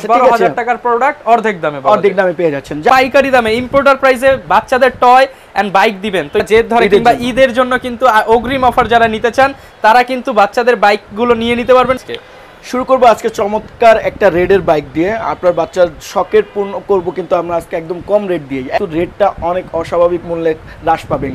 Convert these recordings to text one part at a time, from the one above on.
12,000 টাকার প্রোডাক্ট অর্ধেক দামে পেয়ে যাচ্ছেন, পাইকারি দামে ইম্পোর্টার প্রাইসে বাচ্চাদের টয় এন্ড বাইক দিবেন। তো জেদ ধরে কিংবা ঈদের জন্য কিন্তু অগ্রিম অফার যারা নিতে চান তারা কিন্তু বাচ্চাদের বাইকগুলো নিয়ে নিতে পারবেন। শুরু করবো আজকে চমৎকার একটা রেডের বাইক দিয়ে, আপনার বাচ্চার শখের পূর্ণ করবো কিন্তু আমরা আজকে একদম কম রেট দিয়ে। রেটটা অনেক অস্বাভাবিক মূল্যে হ্রাস পাবেন,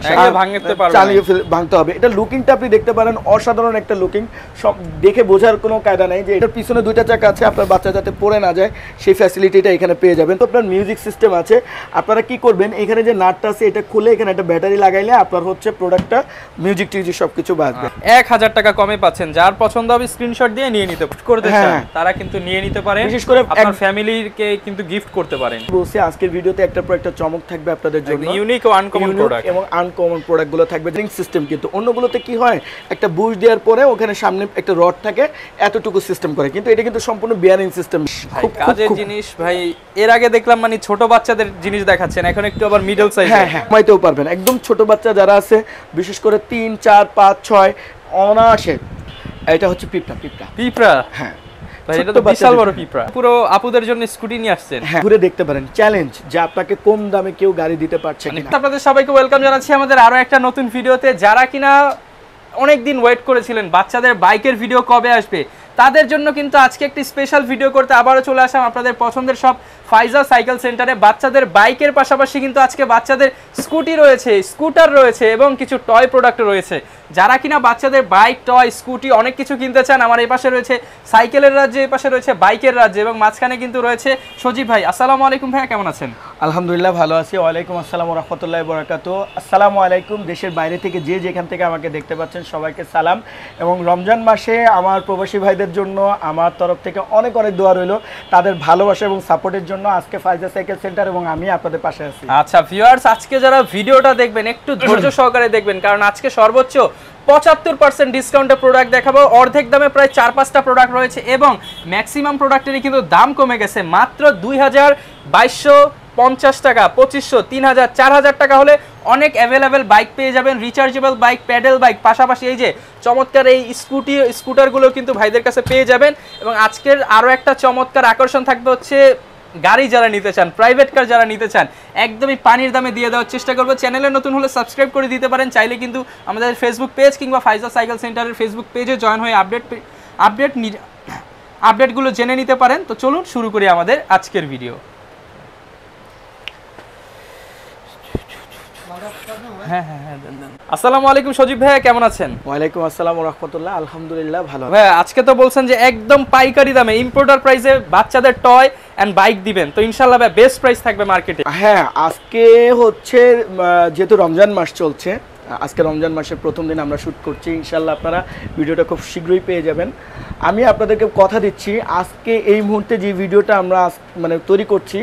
চালিয়ে ভাঙতে হবে। এটা লুকিংটা আপনি দেখতে পারেন, অসাধারণ একটা লুকিং, সব দেখে বোঝার কোনো কায়দা নাই যে এটার পিছনে দুইটা চাকা আছে, আপনার বাচ্চা যাতে পড়ে না যায় সেই ফ্যাসিলিটিটা এখানে পেয়ে যাবেন। তো আপনার মিউজিক সিস্টেম আছে, আপনারা কি করবেন এখানে যে নাটটা আছে এটা খুলে এখানে একটা ব্যাটারি লাগাইলে আপনার হচ্ছে প্রোডাক্টটা মিউজিক টিউজিক সবকিছু বাজবে। 1000 টাকা কমে পাচ্ছেন, যার পছন্দ হবে স্ক্রিনশট দিয়ে নিয়ে নিতে করতে চান তারা কিন্তু নিয়ে নিতে পারেন, বিশেষ করে আপনার ফ্যামিলিকে কিন্তু গিফট করতে পারেন। বলছি আজকের ভিডিওতে একটা পর একটা চমক থাকবে আপনাদের জন্য, ইউনিক ও আনকমন প্রোডাক্ট এবং আনকমন প্রোডাক্টগুলো থাকবে। ড্রিঙ্ক সিস্টেম কিন্তু অন্যগুলোতে কি হয় একটা বুশ দেওয়ার পরে ওখানে সামনে একটা রড থাকে এতটুকু সিস্টেম করে, কিন্তু এটা কিন্তু সম্পূর্ণ বিয়ারিং সিস্টেম, খুব কাজের জিনিস ভাই। এর আগে দেখলাম মানে ছোট বাচ্চাদের জিনিস দেখাচ্ছেন, এখন একটু আবার মিডল সাইজ। হ্যাঁ কমাইতেও পারবেন, একদম ছোট বাচ্চা যারা আছে বিশেষ করে 3, 4, 5, 6 অনায়াসে। এটা হচ্ছে পিঁপড়া হ্যাঁ এটা তো বিশাল বড় পিঁপড়া। পুরো আপুদের জন্য স্কুটি নিয়ে আসছেন, ঘুরে দেখতে পারেন। চ্যালেঞ্জ যে আপনাকে কম দামে কেউ গাড়ি দিতে পারছে কিনা। আপনাদের সবাইকে ওয়েলকাম জানাচ্ছি আমাদের আরো একটা নতুন ভিডিওতে। যারা কিনা অনেকদিন ওয়েট করেছিলেন বাচ্চাদের বাইকের ভিডিও কবে আসবে, তাদের জন্য কিন্তু আজকে একটি স্পেশাল ভিডিও করতে আবারও চলে আসলাম আপনাদের পছন্দের সব ফাইজা সাইকেল সেন্টারে। বাচ্চাদের বাইকের পাশাপাশি কিন্তু আজকে বাচ্চাদের স্কুটি রয়েছে, স্কুটার রয়েছে এবং কিছু টয় প্রোডাক্ট রয়েছে। যারা কিনা বাচ্চাদের বাইক, টয়, স্কুটি অনেক কিছু কিনতে চান, আমার এই পাশে রয়েছে সাইকেলের রাজ্যে, এই পাশে রয়েছে বাইকের রাজ্যে এবং মাঝখানে কিন্তু রয়েছে সজীব ভাই। আসসালামু আলাইকুম ভাইয়া, কেমন আছেন? আলহামদুলিল্লাহ ভালো আছি। ওয়ালাইকুম আসসালাম ওয়া রাহমাতুল্লাহি ওয়া বারাকাতুহু। আসসালামু আলাইকুম। দেশের বাইরে থেকে যে যেখান থেকে আমাকে দেখতে পাচ্ছেন সবাইকে সালাম, এবং রমজান মাসে আমার প্রবাসী ভাইদের জন্য আমার তরফ থেকে অনেক অনেক দোয়া রইল, তাদের ভালোবাসা এবং সাপোর্টের জন্য। আজকে ফাইজা সাইকেল সেন্টার এবং আমি আপনাদের পাশে আছি। আচ্ছা ভিউয়ার্স, আজকে যারা ভিডিওটা দেখবেন একটু ধৈর্য সহকারে দেখবেন, কারণ আজকে সর্বোচ্চ 75% ডিসকাউন্টে প্রোডাক্ট দেখাবো। অর্ধেক দামে প্রায় 4-5টা প্রোডাক্ট রয়েছে এবং ম্যাক্সিমাম প্রোডাক্টেরই কিন্তু দাম কমে গেছে। মাত্র 2250 টাকা, 2500, 3000, 4000 টাকা হলে অনেক অ্যাভেলেবেল বাইক পেয়ে যাবেন, রিচার্জেবল বাইক, প্যাডেল বাইক, পাশাপাশি এই যে চমৎকার এই স্কুটারগুলো কিন্তু ভাইদের কাছে পেয়ে যাবেন। এবং আজকের আরও একটা চমৎকার আকর্ষণ থাকবে হচ্ছে গাড়ি যারা নিতে চান, প্রাইভেট কার যারা নিতে চান, একদমই পানির দামে দিয়ে দেওয়ার চেষ্টা করবো। চ্যানেলে নতুন হলে সাবস্ক্রাইব করে দিতে পারেন, চাইলে কিন্তু আমাদের ফেসবুক পেজ কিংবা ফাইজা সাইকেল সেন্টারের ফেসবুক পেজে জয়েন হয়ে আপডেটগুলো জেনে নিতে পারেন। তো চলুন শুরু করি আমাদের আজকের ভিডিও। আসসালামু আলাইকুম সজীব ভাইয়া, কেমন আছেন? ওয়ালাইকুম আসসালাম ওয়া রাহমাতুল্লাহ। আলহামদুলিল্লাহ ভালো। ভাইয়া আজকে তো বলছেন যে একদম পাইকারি দামে ইম্পোর্টার প্রাইসে বাচ্চাদের টয় এন্ড বাইক দিবেন, তো ইনশাআল্লাহ ভাই বেস্ট প্রাইস থাকবে মার্কেটে। হ্যাঁ আজকে হচ্ছে যেহেতু রমজান মাস চলছে, আজকে রমজান মাসের প্রথম দিন আমরা শ্যুট করছি, ইনশাআল্লাহ আপনারা ভিডিওটা খুব শীঘ্রই পেয়ে যাবেন। আমি আপনাদেরকে কথা দিচ্ছি আজকে এই মুহূর্তে যে ভিডিওটা আমরা মানে তৈরি করছি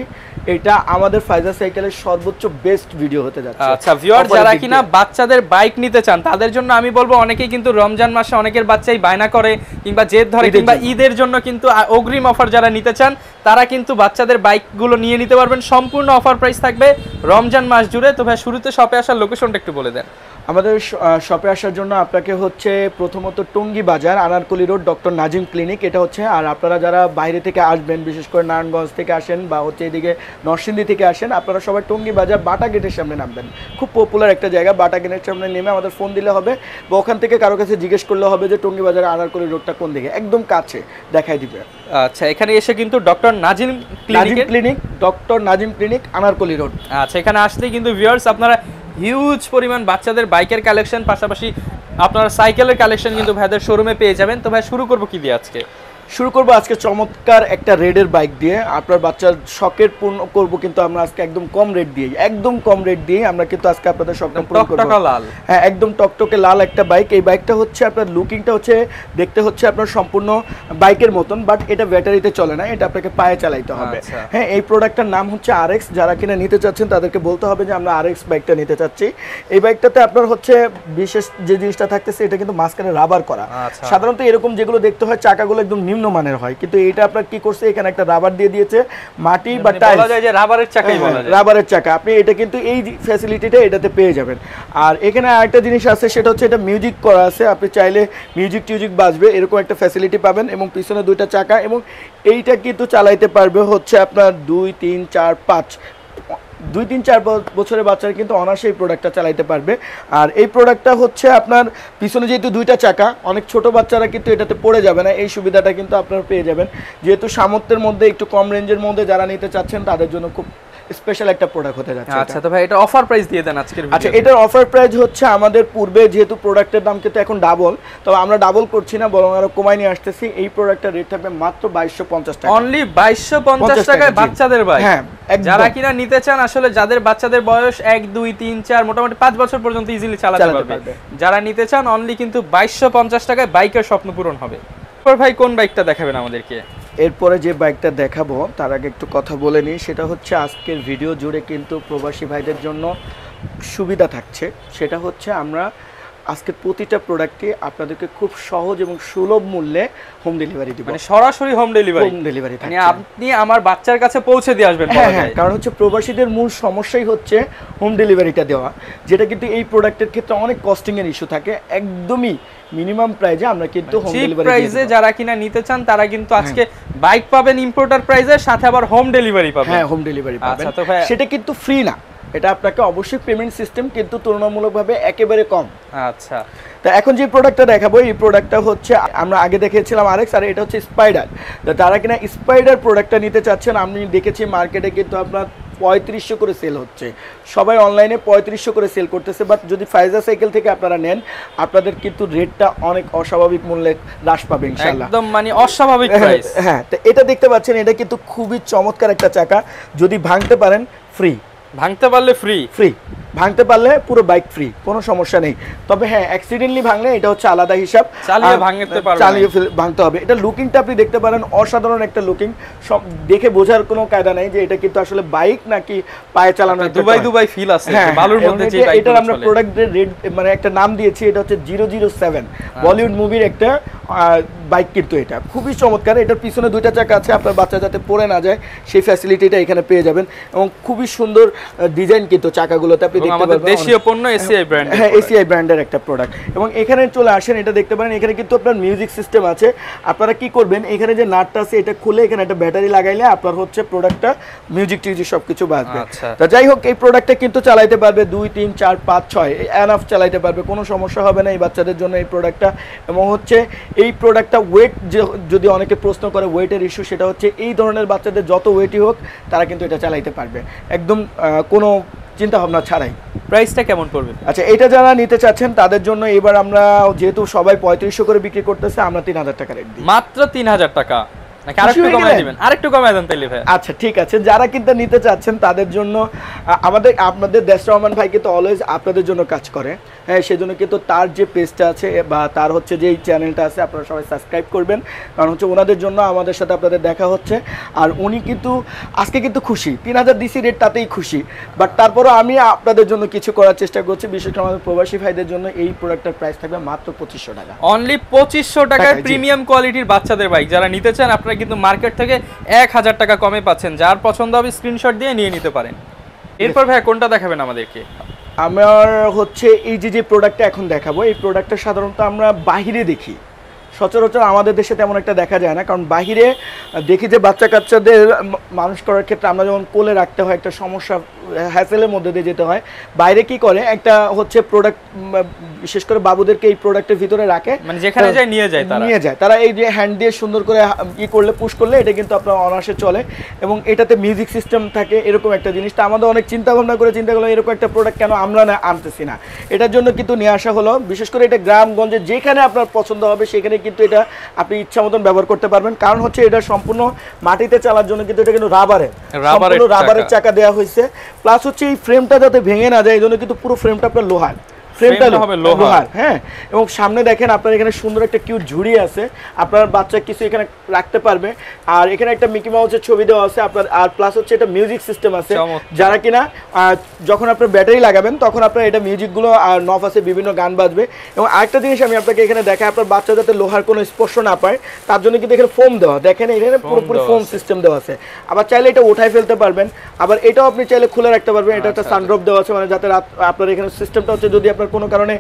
এটা আমাদের ফাইজা সাইকেলের সর্বোচ্চ বেস্ট ভিডিও হতে যাচ্ছে। আচ্ছা ভিউয়ার, যারা কিনা বাচ্চাদের বাইক নিতে চান তাদের জন্য আমি বলবো, অনেকেই কিন্তু রমজান মাসে অনেকের বাচ্চাই বায়না করে কিংবা জেদ ধরে কিংবা ঈদের জন্য কিন্তু অগ্রিম অফার যারা নিতে চান তারা কিন্তু বাচ্চাদের বাইকগুলো নিয়ে নিতে পারবেন। সম্পূর্ণ অফার প্রাইস থাকবে রমজান মাস জুড়ে। তো ভাই শুরুতে শপে আসার লোকেশনটা একটু বলে দেন। আমাদের শপে আসার জন্য আপনাকে হচ্ছে প্রথমত টঙ্গী বাজার, Anarkali road, doctor Nazim clinic, এটা হচ্ছে। আর আপনারা যারা বাইরে থেকে আসবেন, বিশেষ করে নারায়ণগঞ্জ থেকে আসেন বা হচ্ছে এদিকে নরসিংদী থেকে আসেন, আপনারা সবাই টঙ্গী বাজার বাটা গেটের সামনে নামবেন। খুব পপুলার একটা জায়গা, বাটা গেটের সামনে নেমে আমাদের ফোন দিলে হবে বা ওখান থেকে কারো কাছে জিজ্ঞেস করলে হবে যে টঙ্গী বাজার আনারকলি রোডটা কোন দিকে, একদম কাছে দেখাই দিবে। আচ্ছা এখানে এসে কিন্তু doctor Nazim clinic, doctor Nazim clinic, Anarkali road. আচ্ছা এখানে আসলেই কিন্তু ভিউয়ার্স আপনারা হিউজ পরিমাণ বাচ্চাদের বাইকের কালেকশন, পাশাপাশি আপনারা সাইকেলের কালেকশন কিন্তু ভাইদের শোরুমে পেয়ে যাবেন। তো ভাই শুরু করবো কি দিয়ে আজকে? শুরু করবো আজকে চমৎকার একটা রেডের বাইক দিয়ে, আপনার বাচ্চার শখের পূর্ণ করবো কিন্তু আমরা আজকে একদম কম রেট দিয়ে, আমরা কিন্তু আজকে আপনাদের শখটা পূরণ করব। লাল, হ্যাঁ একদম টকটকে লাল একটা বাইক। এই বাইকটা হচ্ছে আপনার লুকিংটা হচ্ছে দেখতে হচ্ছে আপনার সম্পূর্ণ বাইকের মতন, বাট এটা ব্যাটারিতে চলে না, এটা আপনাকে পায়ে চালাইতে হবে। হ্যাঁ এই প্রোডাক্টটার নাম হচ্ছে RX। যারা কিনা নিতে চাচ্ছেন তাদেরকে বলতে হবে যে আমরা RX বাইকটা নিতে চাচ্ছি। এই বাইকটাতে আপনার হচ্ছে বিশেষ যে জিনিসটা থাকতেছে এটা কিন্তু মাঝখানে রাবার করা। সাধারণত এরকম যেগুলো দেখতে হয় চাকাগুলো একদম নিম্নমানের হয়, কিন্তু এটা আপনার কি করছে এখানে একটা রাবার দিয়ে দিয়েছে, মাটি বা টাইলস, বলা যায় যে রাবারের চাকাই বলা যায়, রাবারের চাকা। আপনি এটা কিন্তু এই ফ্যাসিলিটিটা এটাতে পেয়ে যাবেন। আর এখানে আরেকটা জিনিস আছে, সেটা হচ্ছে এটা মিউজিক করা আছে, আপনি চাইলে মিউজিক টিউজিক বাজবে এরকম একটা ফ্যাসিলিটি পাবেন, এবং পিছনে 2টা চাকা, এবং এইটা কিন্তু চালাইতে পারবে হচ্ছে আপনার 2, 3, 4, 5 বছরের বাচ্চারা কিন্তু অনায়াসে এই প্রোডাক্টটা চালাইতে পারবে। আর এই প্রোডাক্টটা হচ্ছে আপনার পিছনে যেহেতু 2টা চাকা, অনেক ছোট বাচ্চারা কিন্তু এটাতে পড়ে যাবে না, এই সুবিধাটা কিন্তু আপনারা পেয়ে যাবেন। যেহেতু সামর্থ্যের মধ্যে একটু কম রেঞ্জের মধ্যে যারা নিতে চাচ্ছেন তাদের জন্য খুব স্পেশাল একটা প্রোডাক্ট হতে যাচ্ছে। আচ্ছা, তো ভাই এটা অফার প্রাইস দিয়ে দেন আজকের ভিডিওতে। আচ্ছা, এটার অফার প্রাইস হচ্ছে আমাদের পূর্বে যেহেতু প্রোডাক্টের দাম কিন্তু এখন ডাবল, তবে আমরা ডাবল করছি না, বরং আরো কমাই নিয়ে আসতেছি। এই প্রোডাক্টের রেট থাকবে মাত্র 2250 টাকা, অনলি 2250 টাকায় বাচ্চাদের বাইক। হ্যাঁ, যারা কিনা নিতে চান, আসলে যাদের বাচ্চাদের বয়স 1, 2, 3, 4 মোটামুটি 5 বছর পর্যন্ত ইজিলি চালাতে পারবে, যারা নিতে চান অনলি কিন্তু 2250 টাকায় বাইকের স্বপ্ন পূরণ হবে। এরপর ভাই কোন বাইকটা দেখাবেন আমাদেরকে? এরপরে যে বাইকটা দেখাবো তার আগে একটু কথা বলে নিই, সেটা হচ্ছে আজকের ভিডিও জুড়ে কিন্তু প্রবাসী ভাইদের জন্য সুবিধা থাকছে। সেটা হচ্ছে আমরা আজকের প্রতিটা প্রোডাক্টে আপনাদেরকে খুব সহজ এবং সুলভ মূল্যে হোম ডেলিভারি দিব, মানে সরাসরি হোম ডেলিভারি। মানে আপনি আমার বাচ্চার কাছে পৌঁছে দিয়ে আসবেন। হ্যাঁ, কারণ হচ্ছে প্রবাসীদের মূল সমস্যাই হচ্ছে হোম ডেলিভারিটা দেওয়া, যেটা কিন্তু এই প্রোডাক্টের ক্ষেত্রে অনেক কস্টিং এর ইস্যু থাকে। একদমই মিনিমাম প্রাইসে আমরা কিন্তু হোম ডেলিভারি প্রাইসে যারা কিনা নিতে চান তারা কিন্তু আজকে বাইক পাবেন ইম্পোর্টার প্রাইসের সাথে, আবার হোম ডেলিভারি পাবেন। হ্যাঁ, হোম ডেলিভারি পাবেন। সেটা কিন্তু ফ্রি না, এটা আপনাকে অবশ্যই পেমেন্ট সিস্টেম কিন্তু তুলনামূলকভাবে একেবারে কম। আচ্ছা, তো এখন যে প্রোডাক্টটা দেখাবো, এই প্রোডাক্টটা হচ্ছে আমরা আগে দেখিয়েছিলাম আরএক্স, আর এটা হচ্ছে স্পাইডার। তো তারা কিনা স্পাইডার প্রোডাক্টটা নিতে চাচ্ছেন, আমি দেখেছি মার্কেটে কিন্তু আপনার 3500 করে সেল হচ্ছে, সবাই অনলাইনে 3500 করে সেল করতেছে। বাট যদি ফাইজা সাইকেল থেকে আপনারা নেন, আপনাদের কিন্তু রেটটা অনেক অস্বাভাবিক মূল্যে হ্রাস পাবে ইনশাআল্লাহ, একদম মানে অস্বাভাবিক প্রাইস। হ্যাঁ, তো এটা দেখতে পাচ্ছেন, এটা কিন্তু খুবই চমৎকার একটা চাকা, যদি ভাঙতে পারেন ফ্রি, ভাঙতে পারলে ফ্রি, ভাঙতে পারলে পুরো বাইক ফ্রি, কোনো সমস্যা নেই। তবে হ্যাঁ, অ্যাক্সিডেন্টলি ভাঙলে এটা হচ্ছে আলাদা হিসাব, চালিয়ে ভাঙতে পারবে, চালিয়ে ভাঙতে হবে। এটা লুকিংটা আপনি দেখতে পারেন, অসাধারণ একটা লুকিং, সব দেখে বোঝার কোনো কায়দা নাই যে এটা কিন্তু আসলে বাইক নাকি পায়ে চালানো। দুবাই ফিল আছে বালুর মধ্যে যে বাইক। এটা আমরা প্রোডাক্টের রেড মানে একটা নাম দিয়েছি, এটা হচ্ছে 007 বলিউড মুভির একটা বাইক, কিন্তু এটা খুবই চমৎকার। এটার পিছনে 2টা চাকা আছে, আপনার বাচ্চা যাতে পড়ে না যায় সেই ফ্যাসিলিটিটা এখানে পেয়ে যাবেন, এবং খুবই সুন্দর ডিজাইন কিন্তু চাকাগুলোতে আপনি দেখতে পাবেন। দেশীয় পণ্য, এসিআই ব্র্যান্ড। হ্যাঁ, এসিআই ব্র্যান্ডের একটা প্রোডাক্ট। এবং এখানে চলে আসেন, এটা দেখতে পারেন, এখানে কিন্তু আপনার মিউজিক সিস্টেম আছে। আপনারা কি করবেন, এখানে যে নাটটা আছে এটা খুলে এখানে একটা ব্যাটারি লাগাইলে আপনার হচ্ছে প্রোডাক্টটা মিউজিক টিউজিক সবকিছু বাজবে। তো যাই হোক, এই প্রোডাক্টটা কিন্তু চালাইতে পারবে 2, 3, 4, 5, 6 এনাফ চালাইতে পারবে, কোনো সমস্যা হবে না এই বাচ্চাদের জন্য এই প্রোডাক্টটা। এবং হচ্ছে এই প্রোডাক্টটা ওয়েট, যদি অনেকে প্রশ্ন করে ওয়েটের ইস্যু, সেটা হচ্ছে এই ধরনের বাচ্চাদের যত ওয়েটই হোক তারা কিন্তু এটা চালাইতে পারবে একদম কোনো চিন্তা ভাবনা ছাড়াই। প্রাইসটা কেমন পড়বে? আচ্ছা, এটা যারা নিতে চাচ্ছেন তাদের জন্য এবার আমরা যেহেতু সবাই 3500 করে বিক্রি করতেছে, আমরা 3000 টাকা রেট দিই। মাত্র 3000 টাকা, নাকি আরেকটু কমায় দিবেন? আরেকটু কমায় দেন তাইলে ভাই। আচ্ছা, ঠিক আছে, যারা কিন্তু নিতে চাচ্ছেন তাদের জন্য আপনাদের দেশর রহমান ভাই কিন্তু অলওয়েজ আপনাদের জন্য কাজ করে। হ্যাঁ, সেজন্য কিন্তু তার যে পেজটা আছে বা তার হচ্ছে যে এই চ্যানেলটা আছে, আপনারা সবাই সাবস্ক্রাইব করবেন, কারণ হচ্ছে ওনাদের জন্য আমাদের সাথে আপনাদের দেখা হচ্ছে। আর উনি কিন্তু আজকে কিন্তু খুশি, 3000 ডিসি রেট তাতেই খুশি, বাট তারপরও আমি আপনাদের জন্য কিছু করার চেষ্টা করছি। বিশেষ করে আমাদের প্রবাসী ভাইদের জন্য এই প্রোডাক্টের প্রাইস থাকবে মাত্র 2500 টাকা, অনলি 2500 টাকায় প্রিমিয়াম কোয়ালিটির বাচ্চাদের বাইক। যারা নিতে চান আপনারা কিন্তু মার্কেট থেকে 1000 টাকা কমে পাচ্ছেন, যার পছন্দ হবে স্ক্রিনশট দিয়ে নিয়ে নিতে পারেন। এরপর ভাই কোনটা দেখাবেন আমাদেরকে? আমার হচ্ছে এই যে প্রোডাক্টটা এখন দেখাবো, এই প্রোডাক্টটা সাধারণত আমরা বাহিরে দেখি, সচরাচর আমাদের দেশে তেমন একটা দেখা যায় না, কারণ বাহিরে দেখি যে বাচ্চা কাচ্চাদের মানুষ করার ক্ষেত্রে আমরা যেমন কোলে রাখতে হয়, একটা সমস্যা হ্যাসেলের মধ্যে দিয়ে যেতে হয়। বাইরে কি করে, একটা হচ্ছে প্রোডাক্ট, বিশেষ করে বাবুদেরকে এই প্রোডাক্টের ভিতরে রাখে, মানে যেখানে যায় নিয়ে যায় তারা এই যে হ্যান্ড দিয়ে সুন্দর করে করলে, পুশ করলে এটা কিন্তু আপনার অনায়াসে চলে, এবং এটাতে মিউজিক সিস্টেম থাকে, এরকম একটা জিনিসটা আমাদের অনেক চিন্তা ভাবনা করে এরকম একটা প্রোডাক্ট কেন আমরা না আনতেছি না, এটার জন্য কিন্তু নিয়ে আসা হলো। বিশেষ করে এটা গ্রামগঞ্জে যেখানে আপনার পছন্দ হবে সেখানে কিন্তু এটা আপনি ইচ্ছা মতন ব্যবহার করতে পারবেন, কারণ হচ্ছে এটা সম্পূর্ণ মাটিতে চালার জন্য কিন্তু এটা কিন্তু রাবারের চাকা দেওয়া হয়েছে। প্লাস হচ্ছে এই ফ্রেমটা যাতে ভেঙে না যায়, এই জন্য কিন্তু পুরো ফ্রেমটা আপনার লোহার, ফ্রেমটা হবে লোহার। হ্যাঁ, এবং সামনে দেখেন আপনার এখানে সুন্দর একটা কিউট ঝুড়ি আছে, আপনার বাচ্চা কিছু এখানে রাখতে পারবে। আর এখানে একটা মিকি মাউসের ছবি দেওয়া আছে আপনার, আর প্লাস হচ্ছে এটা মিউজিক সিস্টেম আছে, যারা কিনা যখন আপনার ব্যাটারি লাগাবেন তখন আপনার এটা মিউজিকগুলো আর নফ আছে, বিভিন্ন গান বাজবে। এবং আরেকটা জিনিস আমি আপনাকে এখানে দেখাই, আপনার বাচ্চা যাতে লোহার কোনো স্পর্শ না পায় তার জন্য কিন্তু এখানে ফোম দেওয়া, দেখেন এখানে পুরোপুরি ফোম সিস্টেম দেওয়া আছে। আবার চাইলে এটা উঠাই ফেলতে পারবেন, আবার এটাও আপনি চাইলে খুলে রাখতে পারবেন। এটা একটা সানড্রপ দেওয়া আছে, মানে যাতে আপনার এখানে সিস্টেমটা হচ্ছে যদি আপনার কোনো কারণে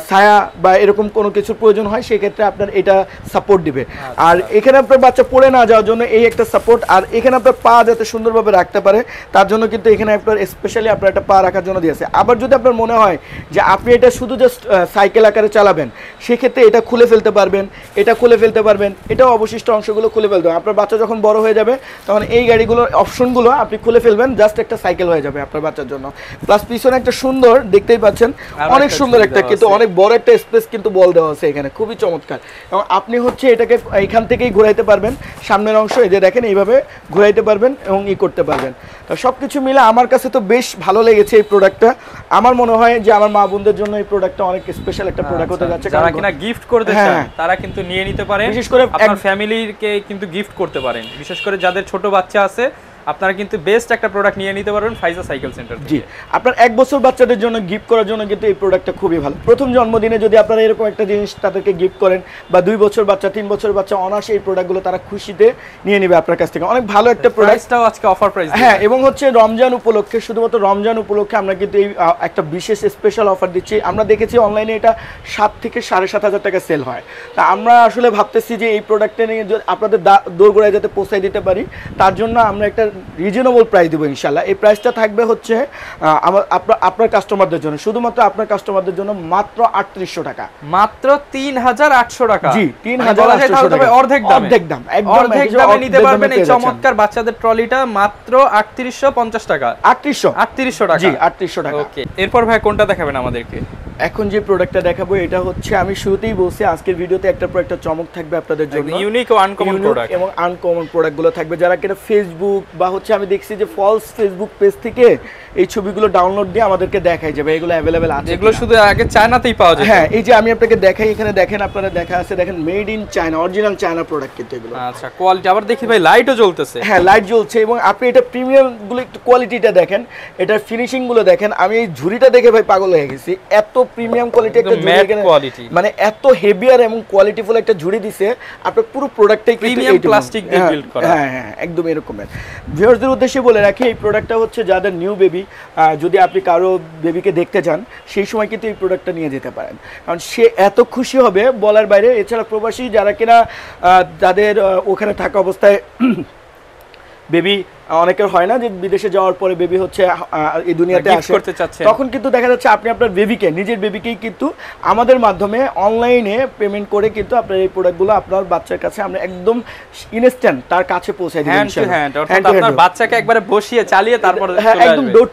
ছায়া বা এরকম কোনো কিছুর প্রয়োজন হয় সেই ক্ষেত্রে আপনার এটা সাপোর্ট দিবে। আর এখানে আপনার বাচ্চা পড়ে না যাওয়ার জন্য এই একটা সাপোর্ট, আর এখানে আপনার পা যাতে সুন্দরভাবে রাখতে পারে তার জন্য কিন্তু এখানে আপনার স্পেশালি আপনার একটা পা রাখার জন্য দিয়েছে। আবার যদি আপনার মনে হয় যে আপনি এটা শুধু জাস্ট সাইকেল আকারে চালাবেন সেক্ষেত্রে এটা খুলে ফেলতে পারবেন, এটা খুলে ফেলতে পারবেন, এটাও অবশিষ্ট অংশগুলো খুলে ফেলতে হবে। আপনার বাচ্চা যখন বড় হয়ে যাবে তখন এই গাড়িগুলোর অপশনগুলো আপনি খুলে ফেলবেন, জাস্ট একটা সাইকেল হয়ে যাবে আপনার বাচ্চার জন্য। প্লাস পিছনে একটা সুন্দর, দেখতেই পাচ্ছেন অনেক সুন্দর একটা কিন্তু অনেক বড় একটা স্পেস কিন্তু বল দেওয়া আছে এখানে, খুবই চমৎকার। এবং আপনি হচ্ছে এটাকে এইখান থেকেই ঘোরাইতে পারবেন, সামনের অংশ এই যে দেখেন এইভাবে ঘোরাইতে পারবেন এবং করতে পারবেন। তো সবকিছু মিলে আমার কাছে তো বেশ ভালো লেগেছে এই প্রোডাক্টটা। আমার মনে হয় যে আমার মা বোনদের জন্য এই প্রোডাক্টটা অনেক স্পেশাল একটা প্রোডাক্ট হতে যাচ্ছে, যারা কিনা গিফট করতে চান তারা কিন্তু নিয়ে নিতে পারেন, বিশেষ করে আপনার ফ্যামিলিকে কিন্তু গিফট করতে পারেন, বিশেষ করে যাদের ছোট বাচ্চা আছে আপনারা কিন্তু বেস্ট একটা প্রোডাক্ট নিয়ে নিতে পারবেন ফাইজা সাইকেল সেন্টার থেকে। জি, আপনার 1 বছর বাচ্চাদের জন্য গিফট করার জন্য কিন্তু এই প্রোডাক্টটা খুবই ভালো। প্রথম জন্মদিনে যদি আপনারা এরকম একটা জিনিস তাদেরকে গিফট করেন, বা 2 বছর বাচ্চা 3 বছর বাচ্চা অনায়াসে এই প্রোডাক্টগুলো তারা খুশিতে নিয়ে নেবে আপনার কাছ থেকে। অনেক ভালো একটা প্রোডাক্ট। প্রাইসটাও আজকে অফার প্রাইস। হ্যাঁ, এবং হচ্ছে রমজান উপলক্ষে, শুধুমাত্র রমজান উপলক্ষে আমরা কিন্তু এই একটা বিশেষ স্পেশাল অফার দিচ্ছি। আমরা দেখেছি অনলাইনে এটা 7 থেকে 7,500 টাকা সেল হয়। তা আমরা আসলে ভাবতেছি যে এই প্রোডাক্টটা নিয়ে আপনাদের দোরগোড়ায় যাতে পৌঁছায় দিতে পারি, তার জন্য আমরা একটা রিজনেবল প্রাইস দেবো ইনশাল্লাহ। এই প্রাইসটা থাকবে হচ্ছে আপনার কাস্টমারদের জন্য, শুধুমাত্র আপনার কাস্টমারদের জন্য মাত্র 3800 টাকা, মাত্র 3800 টাকা। জি, 3800 টাকা, অর্ধেক দাম, একদম অর্ধেক দামে নিতে পারবেন এই চমৎকার বাচ্চাদের ট্রলিটা মাত্র 3850 টাকা। 3800 টাকা। জি, 3800 টাকা। ওকে, এরপর ভাই কোনটা দেখাবেন আমাদেরকে? এখন যে প্রোডাক্টটা দেখাবো এটা হচ্ছে, আমি শুরুতেই বলছি আজকের ভিডিওতে একটা প্রোডাক্ট চমক থাকবে আপনাদের জন্য, ইউনিক ও আনকমন প্রোডাক্ট, এবং আনকমন প্রোডাক্টগুলো থাকবে। যারা কিনা ফেসবুক বা হচ্ছে আমি দেখছি যে ফলস ফেসবুক পেজ থেকে এই ছবিগুলো ডাউনলোড দিয়ে আমাদেরকে দেখাই যাবে এগুলো अवेलेबल আছে, এগুলো শুধু আগে চায়নাতেই পাওয়া যায়। হ্যাঁ, এই যে আমি আপনাকে দেখাই, এখানে দেখেন, আপনারা দেখা আছে, দেখেন made in China, original China product কিন্তু এগুলো। আচ্ছা, কোয়ালিটি আবার দেখি ভাই লাইটও জ্বলতেছে। হ্যাঁ, লাইট জ্বলছে, এবং আপনি এটা প্রিমিয়াম গুলো একটু কোয়ালিটিটা দেখেন, এটার ফিনিশিং গুলো দেখেন। আমি এই ঝুড়িটা দেখে ভাই পাগল হয়ে গেছি, এত প্রিমিয়াম কোয়ালিটি একটা ঝুড়ি, মানে এত হেভিয়ার এবং কোয়ালিটিফুল একটা ঝুড়ি দিছে। আপনার পুরো প্রোডাক্টটাই প্রিমিয়াম প্লাস্টিক দিয়ে বিল্ড করা। হ্যাঁ হ্যাঁ, একদম এরকমের। ভিউয়ারদের উদ্দেশ্যে বলে রাখি, এই প্রোডাক্টটা হচ্ছে যাদের নিউ বেবি, যদি আপনি কারো বেবিকে দেখতে চান সেই সময় কিন্তু এই প্রোডাক্টটা নিয়ে যেতে পারেন, কারণ সে এত খুশি হবে বলার বাইরে। এছাড়া প্রবাসী যারা কিনা যাদের ওখানে থাকা অবস্থায় বেবি, অনেকের হয় না যে বিদেশে যাওয়ার পরে বেবি হচ্ছে এই দুনিয়াতে আসে, তখন কিন্তু দেখা যাচ্ছে আপনি আপনার বেবিকে, নিজের বেবিকেই কিন্তু আমাদের মাধ্যমে অনলাইনে পেমেন্ট করে কিন্তু আপনার এই প্রোডাক্টগুলো আপনার বাচ্চার কাছে আমরা একদম ইনস্ট্যান্ট তার কাছে পৌঁছে দিই, আপনার বাচ্চাকে একবারে বসিয়ে চালিয়ে তারপর একদম ডোর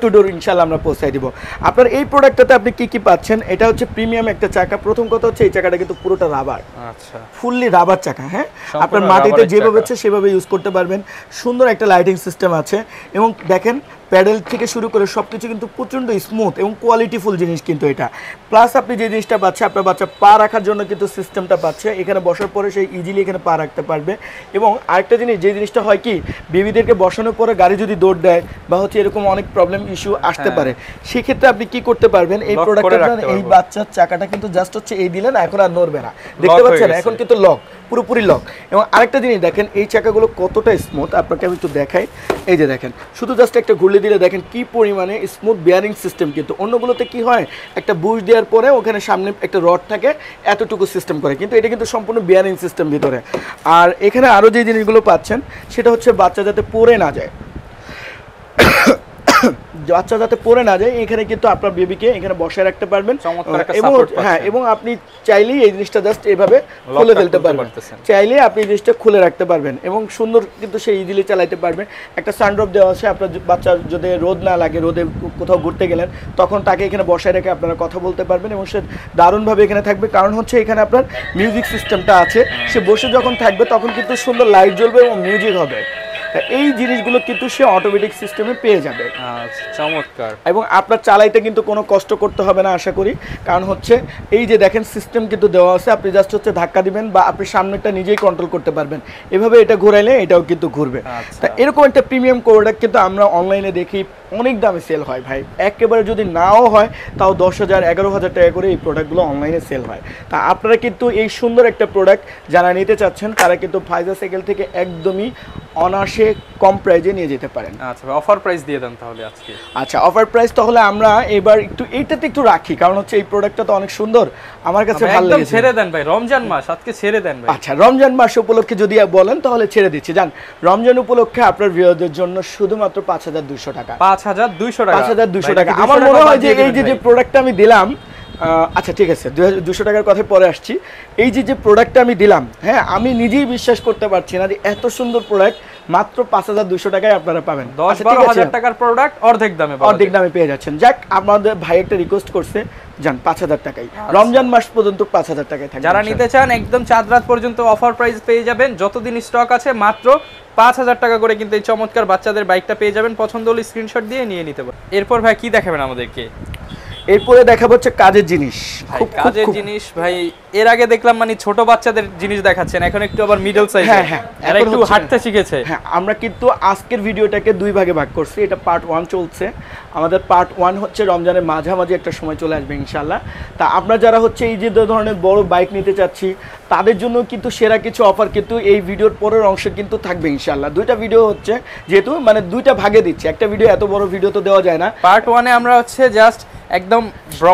টু ডোর ইনশাআল্লাহ আমরা পৌঁছে দিব। আপনার এই প্রোডাক্টটাতে আপনি কি কি পাচ্ছেন? এটা হচ্ছে প্রিমিয়াম একটা চাকা। প্রথম কথা হচ্ছে এই চাকাটা কিন্তু পুরোটা রাবার, আচ্ছা, ফুললি রাবার চাকা। হ্যাঁ, আপনার মাটিতে যেভাবে হচ্ছে সেভাবে ইউজ করতে পারবেন। সুন্দর একটা লাইটিং সিস্টেম আছে, এবং দেখেন প্যাডেল থেকে শুরু করে সবকিছু কিন্তু প্রচন্ড স্মুথ এবং কোয়ালিটিফুল জিনিস কিন্তু এটা। প্লাস আপনি যে জিনিসটা পাচ্ছে, আপনার বাচ্চা পা রাখার জন্য কিন্তু সিস্টেমটা পাচ্ছে, এখানে বসার পরে সেই ইজিলি এখানে পা রাখতে পারবে। এবং আরেকটা জিনিস, যে জিনিসটা হয় কি, বেবিদেরকে বসানোর পরে গাড়ি যদি দৌড় দেয় বা হচ্ছে এরকম অনেক প্রবলেম ইস্যু আসতে পারে, সেক্ষেত্রে আপনি কি করতে পারবেন, এই প্রোডাক্টটা, এই বাচ্চার চাকাটা কিন্তু জাস্ট হচ্ছে এই দিলেন, এখন আর নড়বে না, দেখতে পাচ্ছেন এখন কিন্তু লক, পুরোপুরি লক। এবং আরেকটা জিনিস দেখেন, এই চাকাগুলো কতটা স্মুথ আপনাকে আমি একটু দেখাই। এই যে দেখেন, শুধু জাস্ট একটা ঘুরলে দিলে দেখেন কি পরিমাণে স্মুথ বিয়ারিং সিস্টেম। কিন্তু অন্যগুলোতে কি হয়, একটা বুশ দেওয়ার পরে ওখানে সামনে একটা রড থাকে, এতটুকু সিস্টেম করে, কিন্তু এটা কিন্তু সম্পূর্ণ বিয়ারিং সিস্টেম ভিতরে। আর এখানে আরও যে জিনিসগুলো পাচ্ছেন সেটা হচ্ছে বাচ্চা যাতে পড়ে না যায়, বাচ্চা যাতে পড়ে না যায়, এখানে কিন্তু আপনার বেবিকে এখানে বসায় রাখতে পারবেন। এবং হ্যাঁ, এবং আপনি চাইলেই এই জিনিসটা জাস্ট এভাবে খুলে ফেলতে পারবেন, চাইলে আপনি এই জিনিসটা খুলে রাখতে পারবেন, এবং সুন্দর কিন্তু সে ইজিলি চালাইতে পারবে। একটা সানড্রপ দেওয়া আছে, আপনার বাচ্চার যদি রোদ না লাগে, রোদে কোথাও ঘুরতে গেলেন তখন তাকে এখানে বসায় রেখে আপনারা কথা বলতে পারবেন, এবং সে দারুণভাবে এখানে থাকবে। কারণ হচ্ছে এখানে আপনার মিউজিক সিস্টেমটা আছে, সে বসে যখন থাকবে তখন কিন্তু সুন্দর লাইট জ্বলবে এবং মিউজিক হবে। এই জিনিসগুলো কিন্তু সে অটোমেটিক সিস্টেমে পেয়ে যাবে। আচ্ছা, চমৎকার। এবং আপনার চালাইতে কিন্তু কোনো কষ্ট করতে হবে না আশা করি, কারণ হচ্ছে এই যে দেখেন সিস্টেম কিন্তু দেওয়া আছে, আপনি জাস্ট হচ্ছে ধাক্কা দিবেন বা আপনি সামনেটা নিজেই কন্ট্রোল করতে পারবেন, এভাবে এটা ঘোরাইলে এটাও কিন্তু ঘুরবে। তা এরকম একটা প্রিমিয়াম প্রোডাক্ট কিন্তু আমরা অনলাইনে দেখি অনেক দামে সেল হয় ভাই, একেবারে যদি নাও হয় তাও 10,000 11,000 টাকা করে এই প্রোডাক্টগুলো অনলাইনে সেল হয়। তা আপনারা কিন্তু এই সুন্দর একটা প্রোডাক্ট যারা নিতে চাচ্ছেন তারা কিন্তু ফাইজা সাইকেল থেকে একদমই অনায়াসে কম প্রাইজে নিয়ে যেতে পারেন। আচ্ছা, অফার প্রাইস দিয়ে দেন তাহলে আজকে। আচ্ছা, অফার প্রাইস তাহলে আমরা এবার একটু এইটাতে একটু রাখি, কারণ হচ্ছে এই প্রোডাক্টটা তো অনেক সুন্দর, আমার কাছে ভালো লেগেছে। একদম ছেড়ে দেন ভাই, রমজান মাস আজকে ছেড়ে দেন ভাই। আচ্ছা, রমজান মাস উপলক্ষে যদি বলেন তাহলে ছেড়ে দিচ্ছি। জান, রমজান উপলক্ষে আপনার ভিউয়ারদের জন্য শুধুমাত্র 5,200 টাকা। 5,200 টাকা? 5,200 টাকা। আমার মনে হয় যে এই যে প্রোডাক্টটা আমি দিলাম, আচ্ছা ঠিক আছে 200 টাকার কথা পরে আসছি। এই যে প্রোডাক্টটা আমি দিলাম, হ্যাঁ আমি নিজেই বিশ্বাস করতে পারছি না যে এত সুন্দর প্রোডাক্ট মাত্র 5,200 টাকায় আপনারা পাবেন। 10-12,000 টাকার প্রোডাক্ট অর্ধেক দামে পেয়ে যাচ্ছেন। যাক, আমাদের ভাই একটা রিকোয়েস্ট করছে, যান 5,000 টাকায় রমজান মাস পর্যন্ত 5,000 টাকায় থাকবে। যারা নিতে চান একদম চাঁদ রাত পর্যন্ত অফার প্রাইস পেয়ে যাবেন, যতদিন স্টক আছে মাত্র 5,000 টাকা করে কিন্তু এই চমৎকার বাচ্চাদের বাইকটা পেয়ে যাবেন। পছন্দ হলে স্ক্রিনশট দিয়ে নিয়ে নিতে পারেন। এরপর ভাই কি দেখাবেন আমাদেরকে? এরপরে দেখাবো হচ্ছে কাজের জিনিস। কাজের জিনিস ভাই, এর আগে দেখলাম মানে ছোট বাচ্চাদের জিনিস দেখাচ্ছেন, এখন একটু আবার মিডল সাইজ। হ্যাঁ, এরা একটু হাঁটতে শিখেছে। হ্যাঁ, আমরা কিন্তু আজকের ভিডিওটাকে দুই ভাগে ভাগ করছি। এটা পার্ট 1 চলছে, আমাদের পার্ট 1 হচ্ছে রমজানের মাঝামাঝি একটা সময় চলে আসবে ইনশাআল্লাহ। তা আমরা যারা হচ্ছে এই যে ধরনের বড় বাইক নিতে চাচ্ছি তাদের জন্য কিন্তু সেরা কিছু অফার কিন্তু এই ভিডিওর পরের অংশে কিন্তু থাকবে ইনশাআল্লাহ। দুইটা ভিডিও হচ্ছে, যেহেতু মানে দুইটা ভাগে দিচ্ছি, একটা ভিডিও এত বড় ভিডিও তো দেওয়া যায় না। পার্ট 1 এ আমরা হচ্ছে জাস্ট একদম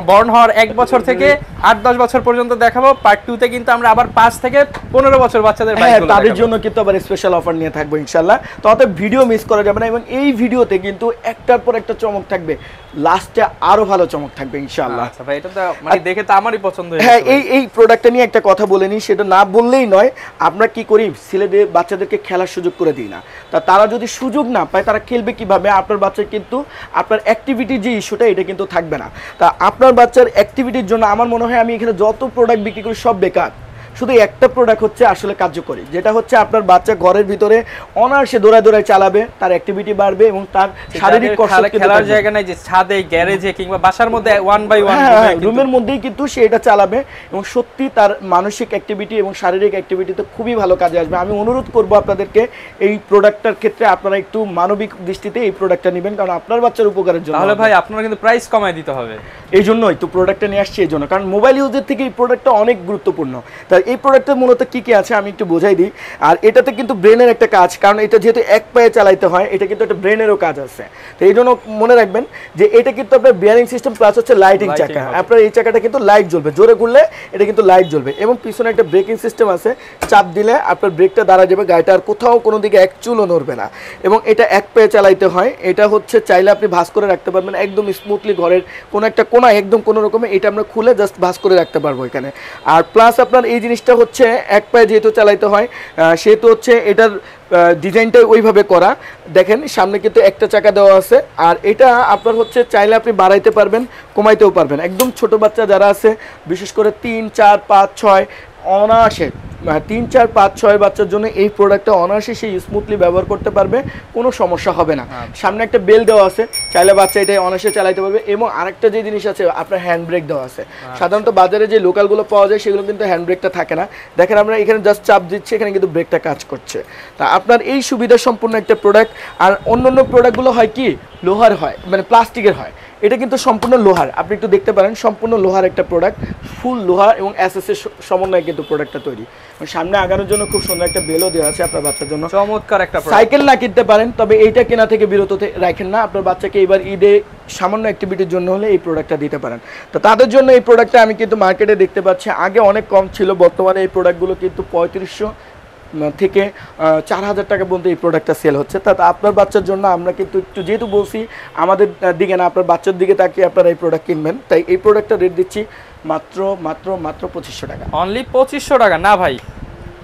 বর্ন হওয়ার 1 বছর থেকে 8-10 বছর পর্যন্ত দেখাবো। পার্ট 2 তে কিন্তু আমরা আবার 5 থেকে 15 বছর বাচ্চাদের বাইকগুলো তাদের জন্য কিন্তু আবার স্পেশাল অফার নিয়ে থাকবো ইনশাআল্লাহ। তো অতএব ভিডিও মিস করা যাবে না, এবং এই ভিডিওতে কিন্তু একটার পর একটা চমক থাকবে, লাস্টে আরো ভালো চমক থাকবে ইনশাআল্লাহ। আচ্ছা ভাই, এটা তো মানে দেখে তো আমারই পছন্দ হয়েছে। হ্যাঁ, এই প্রোডাক্টটা নিয়ে একটা কথা বলে নিই, সেটা না বললেই নয়। আমরা কি করি, ছেলেদের বাচ্চাদেরকে খেলার সুযোগ করে দিই না। তা তারা যদি সুযোগ না পায় তারা খেলবে কিভাবে? আপনার বাচ্চা কিন্তু আপনার অ্যাক্টিভিটির যে ইস্যুটা এটা কিন্তু থাকবে না। তা আপনার বাচ্চার অ্যাক্টিভিটির জন্য আমার মনে হয় আমি এখানে যত প্রোডাক্ট বিক্রি করি সব বেকার। শুধু একটা প্রোডাক্ট হচ্ছে আসলে কার্যকরী, যেটা হচ্ছে আপনার বাচ্চা ঘরের ভিতরে অনায়াসে দৌড়ায় চালাবে, তার অ্যাক্টিভিটি বাড়বে এবং তার শারীরিক কষ্ট খেলার জায়গা নাই যে ছাদে, গ্যারেজে কিংবা বাসার মধ্যে 1 বাই 1 রুমের মধ্যেই কিন্তু সে এটা চালাবে, এবং সত্যি তার মানসিক অ্যাক্টিভিটি এবং শারীরিক অ্যাক্টিভিটিতে খুবই ভালো কাজে আসবে। আমি অনুরোধ করব আপনাদেরকে এই প্রোডাক্টটার ক্ষেত্রে আপনারা একটু মানবিক দৃষ্টিতে এই প্রোডাক্টটা নেবেন, কারণ আপনার বাচ্চার উপকারের জন্য। তাহলে ভাই আপনারা কিন্তু প্রাইস কমায় দিতে হবে। এই জন্যই তো প্রোডাক্টটা নিয়ে আসছি, এই জন্য, কারণ মোবাইল ইউজের থেকে এই প্রোডাক্টটা অনেক গুরুত্বপূর্ণ। তাই এই প্রোডাক্টের মূলত কি কি আছে আমি একটু বোঝাই দিই। আর এটাতে কিন্তু ব্রেনের একটা কাজ, কারণ এটা যেহেতু এক পায়ে চালাইতে হয়, এটা কিন্তু একটা ব্রেনেরও কাজ আছে। তো এই জন্য মনে রাখবেন যে এটা কিন্তু আপনার বিয়ারিং সিস্টেম প্লাস হচ্ছে লাইটিং চাকা। আপনার এই চাকাটা কিন্তু লাইট জ্বলবে, জোরে ঘুরলে এটা কিন্তু লাইট জ্বলবে, এবং পিছনে একটা ব্রেকিং সিস্টেম আছে, চাপ দিলে আপনার ব্রেকটা দাঁড়া যাবে, গাড়িটা আর কোথাও কোনো দিকে এক চুলও নড়বে না। এবং এটা এক পায়ে চালাইতে হয়, এটা হচ্ছে চাইলে আপনি ভাঁজ করে রাখতে পারবেন একদম স্মুথলি, ঘরের কোনো একটা কোনা একদম কোনো রকমে এটা আমরা খুলে জাস্ট ভাঁজ করে রাখতে পারবো এখানে। আর প্লাস আপনার এই জিনিসটা হচ্ছে এক পায়ে যেহেতু চালাইতে হয় সেহেতু হচ্ছে এটার ডিজাইনটাই ওইভাবে করা। দেখেন সামনে কিন্তু একটা চাকা দেওয়া আছে, আর এটা আপনার হচ্ছে চাইলে আপনি বাড়াইতে পারবেন, কমাইতেও পারবেন। একদম ছোট বাচ্চা যারা আছে, বিশেষ করে 3, 4, 5, 6 অনায়াসে 3, 4, 5, 6 বাচ্চার জন্য এই প্রোডাক্টটা অনায়াসে সেই স্মুথলি ব্যবহার করতে পারবে, কোনো সমস্যা হবে না। সামনে একটা বেল দেওয়া আছে, চাইলে বাচ্চা এটা অনায়াসে চালাইতে পারবে। এবং আরেকটা যে জিনিস আছে, আপনার হ্যান্ড ব্রেক দেওয়া আছে। সাধারণত বাজারে যে লোকালগুলো পাওয়া যায় সেগুলো কিন্তু হ্যান্ড ব্রেকটা থাকে না। দেখেন আমরা এখানে জাস্ট চাপ দিচ্ছি, এখানে কিন্তু ব্রেকটা কাজ করছে। তা আপনার এই সুবিধা সম্পূর্ণ একটা প্রোডাক্ট। আর অন্যান্য প্রোডাক্টগুলো হয় কি লোহার হয়, মানে প্লাস্টিকের হয়, এটা কিন্তু সম্পূর্ণ লোহার। আপনি একটু দেখতে পারেন সম্পূর্ণ লোহার একটা প্রোডাক্ট, ফুল লোহা এবং এসএসের সমন্বয়ে কিন্তু প্রোডাক্টটা তৈরি। সামনে আগানোর জন্য খুব সুন্দর একটা বেলও দেওয়া আছে আপনার বাচ্চার জন্য। চমৎকার একটা সাইকেল না কিনতে পারেন, তবে এইটা কেনা থেকে বিরত রাখেন না। আপনার বাচ্চাকে এবার ঈদে সামান্য অ্যাক্টিভিটির জন্য হলে এই প্রোডাক্টটা দিতে পারেন। তো তাদের জন্য এই প্রোডাক্টটা আমি কিন্তু মার্কেটে দেখতে পাচ্ছি আগে অনেক কম ছিল, বর্তমানে এই প্রোডাক্টগুলো কিন্তু 3500 থেকে 4000 টাকা পর্যন্ত এই প্রোডাক্টটা সেল হচ্ছে। তা আপনার বাচ্চার জন্য আমরা কিন্তু একটু যেহেতু বলছি আমাদের দিকে না, আপনার বাচ্চার দিকে তাকিয়ে আপনারা এই প্রোডাক্ট কিনবেন, তাই এই প্রোডাক্টটা রেট দিচ্ছি মাত্র 2500 টাকা। অনলি 2500 টাকা? না ভাই,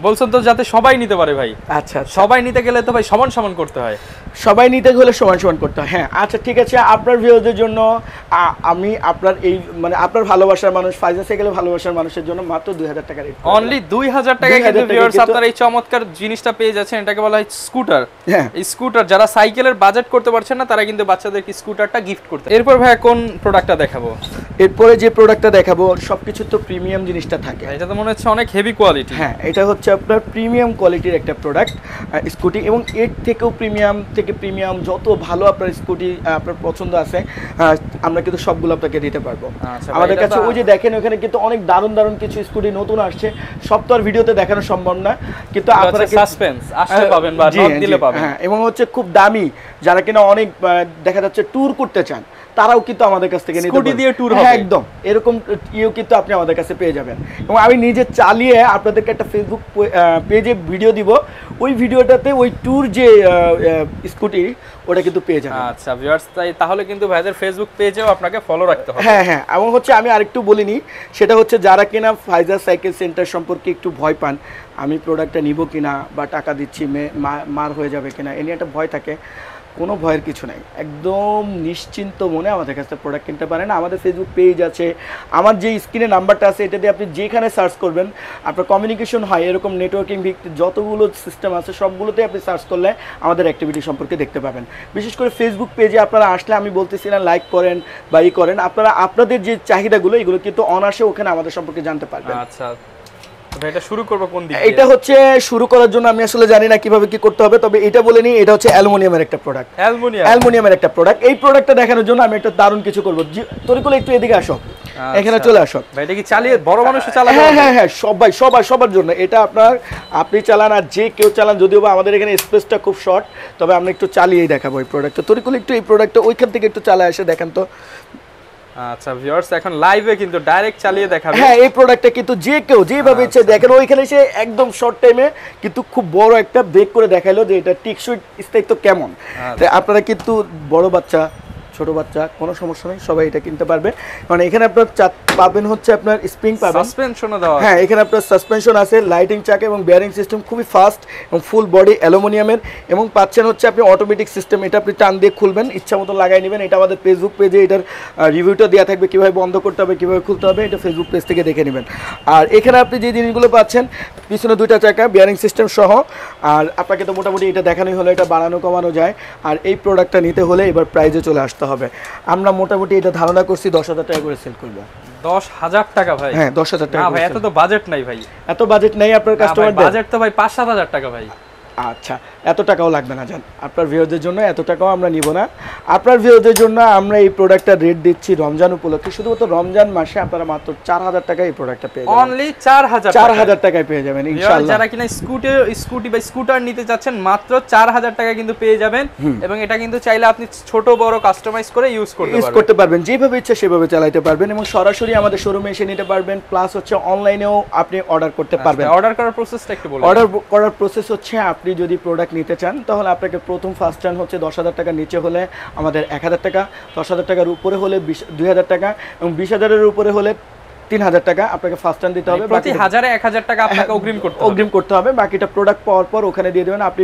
বলছেন তো যাতে সবাই নিতে পারে ভাই। আচ্ছা, সবাই নিতে গেলে তো ভাই সমান সমান করতে হয়। সবাই নিতে হলে সমান সমান করতে হয়। হ্যাঁ আচ্ছা ঠিক আছে, আপনার ভিউয়ারদের জন্য আমি আপনার এই মানে আপনার ভালোবাসার মানুষ ফাইজা সাইকেলের ভালোবাসার মানুষের জন্য মাত্র 2000 টাকা রেট, অনলি 2000 টাকায় কিন্তু ভিউয়ার্স আপনারা এই চমৎকার জিনিসটা পেয়ে যাচ্ছেন। এটাকে বলা হয় স্কুটার। হ্যাঁ এই স্কুটার যারা সাইকেলের বাজেট করতে পারছেন না তারা কিন্তু বাচ্চাদেরকে স্কুটারটা গিফট করতে। এরপর ভাই কোন প্রোডাক্টটা দেখাবো? এরপরে যে প্রোডাক্টটা দেখাবো সবকিছু তো প্রিমিয়াম জিনিসটা থাকে। এটা তো মনে হচ্ছে অনেক হেভি কোয়ালিটি। হ্যাঁ এটা হচ্ছে আপনার প্রিমিয়াম কোয়ালিটির একটা প্রোডাক্ট স্কুটি, এবং এর থেকেও প্রিমিয়াম থেকে প্রিমিয়াম যত ভালো আপনার স্কুটি আপনার পছন্দ আছে আমরা কিন্তু সবগুলো আপনাকে দিতে পারবো। আমাদের কাছে ওই যে দেখেন ওখানে কিন্তু অনেক দারুণ দারুণ কিছু স্কুটি নতুন আসছে, সব তো আর ভিডিওতে দেখানো সম্ভব না, কিন্তু আপনারা সাসপেন্স আসলে পাবেন বা নক দিলে পাবেন। হ্যাঁ এবং হচ্ছে খুব দামি, যারা কিনা অনেক দেখা যাচ্ছে ট্যুর করতে চান তারাও কিন্তু আমাদের কাছ থেকে নিতে পারবেন। দিয়ে ট্যুর হবে একদম এরকম ইও কিন্তু আপনি আমাদের কাছে পেয়ে যাবেন। এবং আমি নিজে চালিয়ে আপনাদেরকে একটা ফেসবুক পেজে ভিডিও দিব, ওই ভিডিওটাতে ওই ট্যুর যে স্কুটি ওটা কিন্তু পেয়ে যাবেন। আচ্ছা ভিউয়ার্স তাহলে কিন্তু ভাইদের ফেসবুক পেজেও আপনাকে ফলো রাখতে হবে। হ্যাঁ হ্যাঁ, এবং হচ্ছে আমি আরেকটু বলিনি, সেটা হচ্ছে যারা কিনা ফাইজা সাইকেল সেন্টার সম্পর্কে একটু ভয় পান, আমি প্রোডাক্টটা নিব কিনা বা টাকা দিচ্ছি মার হয়ে যাবে কিনা এ নিয়ে একটা ভয় থাকে, কোনো ভয়ের কিছু নাই, একদম নিশ্চিন্ত মনে আমাদের কাছে প্রোডাক্ট কিনতে পারেন। আমাদের ফেসবুক পেজ আছে, আমার যে স্ক্রিনে নাম্বারটা আছে এটা দিয়ে আপনি যেখানে সার্চ করবেন আপনার কমিউনিকেশন হয়, এরকম নেটওয়ার্কিং ভিত্তিক যতগুলো সিস্টেম আছে সবগুলোতে আপনি সার্চ করলে আমাদের অ্যাক্টিভিটি সম্পর্কে দেখতে পাবেন। বিশেষ করে ফেসবুক পেজে আপনারা আসলে আমি বলতেছি না লাইক করেন বা ই করেন, আপনারা আপনাদের যে চাহিদাগুলো এগুলো কিন্তু অনায়াসে ওখানে আমাদের সম্পর্কে জানতে পারবেন। আচ্ছা এটা শুরু করব কোন দিকে? এটা হচ্ছে শুরু করার জন্য আমি আসলে জানি না কিভাবে কি করতে হবে, তবে এটা বলে নিই, এটা হচ্ছে অ্যালুমিনিয়ামের একটা প্রোডাক্ট। অ্যালুমিনিয়ামের একটা প্রোডাক্ট। এই প্রোডাক্টটা দেখানোর জন্য আমি একটা দারুণ কিছু করব। তরিকুল একটু এদিকে আসো, এখানে চলে আসো। ভাই এটা কি চালিয়ে বড় মানুষ চালাবে? হ্যাঁ হ্যাঁ হ্যাঁ, সবার জন্য এটা আপনি চালান আর যে কেউ চালান, যদিও বা আমাদের এখানে স্পেসটা খুব শর্ট, তবে আমরা একটু চালিয়েই দেখাবো এই প্রোডাক্টটা। তরিকুল একটু এই প্রোডাক্টটা ওইখান থেকে একটু চালায় এসে দেখেন তো। আচ্ছা ভিউয়ার্স এখন লাইভে কিন্তু ডাইরেক্ট চালিয়ে দেখাবে। হ্যাঁ এই প্রোডাক্টটা কিন্তু যে কেউ যেভাবে ইচ্ছে দেখেন, ওইখানে এসে একদম শর্ট টাইমে কিন্তু খুব বড় একটা ব্রেক করে দেখাইলো যে এটা টিকসই স্থায়িত্ব কেমন। আপনারা কিন্তু বড় বাচ্চা ছোট বাচ্চা কোনো সমস্যা নেই, সবাই এটা কিনতে পারবে। মানে এখানে আপনার পাবেন হচ্ছে আপনার স্প্রিং পাবেন, সাসপেনশনও দেওয়া। হ্যাঁ এখানে আপনার সাসপেনশন আছে, লাইটিং চাকা এবং বেয়ারিং সিস্টেম খুবই ফাস্ট এবং ফুল বডি অ্যালুমিনিয়ামের, এবং পাচ্ছেন হচ্ছে আপনি অটোমেটিক সিস্টেম, এটা আপনি টান দিয়ে খুলবেন, ইচ্ছা মতো লাগাই নেবেন। এটা আমাদের ফেসবুক পেজে এটার রিভিউটা দেওয়া থাকবে, কীভাবে বন্ধ করতে হবে কীভাবে খুলতে হবে, এটা ফেসবুক পেজ থেকে দেখে নেবেন। আর এখানে আপনি যে জিনিসগুলো পাচ্ছেন, পিছনে 2টা চাকা বেয়ারিং সিস্টেম সহ, আর আপনাকে তো মোটামুটি এটা দেখানোই হলো, এটা বাড়ানো কমানো যায়। আর এই প্রোডাক্টটা নিতে হলে এবার প্রাইজে চলে আসতে হবে। আমরা মোটামুটি এটা ধারণা করছি 10,000 টাকা করে সেল করবো। 10,000 টাকা ভাই? হ্যাঁ 10,000 টাকা। ভাই এত তো বাজেট নাই ভাই। এত বাজেট নাই আপনার কাস্টমার? বাজেট তো ভাই 5-7 হাজার টাকা ভাই। আচ্ছা এত টাকাও লাগবে না, জান আপনার ভিউয়ারদের জন্য এত টাকাও আমরা নিব না। আপনার ভিউয়ারদের জন্য আমরা এই প্রোডাক্টটা রেট দিচ্ছি রমজান উপলক্ষে, শুধুমাত্র রমজান মাসে আপনারা মাত্র 4,000 টাকায় এই প্রোডাক্টটা পেয়ে যাবেন। অনলি 4,000 টাকায় পেয়ে যাবেন ইনশাআল্লাহ। যারা কিনা স্কুটি বা স্কুটার নিতে চাচ্ছেন মাত্র 4,000 টাকায় কিন্তু পেয়ে যাবেন, এবং এটা কিন্তু চাইলে আপনি ছোট বড় কাস্টমাইজ করে ইউজ করতে পারবেন, যেভাবে ইচ্ছা সেভাবে চালাতে পারবেন, এবং সরাসরি আমাদের শোরুমে এসে নিতে পারবেন, প্লাস হচ্ছে অনলাইনেও আপনি অর্ডার করতে পারবেন। অর্ডার করার প্রসেসটা একটু বলুন। অর্ডার করার প্রসেস হচ্ছে আপনি যদি প্রোডাক্ট নিতে চান তাহলে আপনাকে প্রথম ফার্স্ট টার্ন হচ্ছে 10,000 টাকার নিচে হলে আমাদের 1,000 টাকা, 10,000 টাকার উপরে হলে 2,000 টাকা, এবং 20,000-এর উপরে হলে 3,000 টাকা আপনাকে ফার্স্ট টার্ন দিতে হবে। প্রতি 1000-এ 1,000 টাকা আপনাকে অগ্রিম করতে হবে। বাকিটা প্রোডাক্ট পাওয়ার পর ওখানে দিয়ে দেবেন। আপনি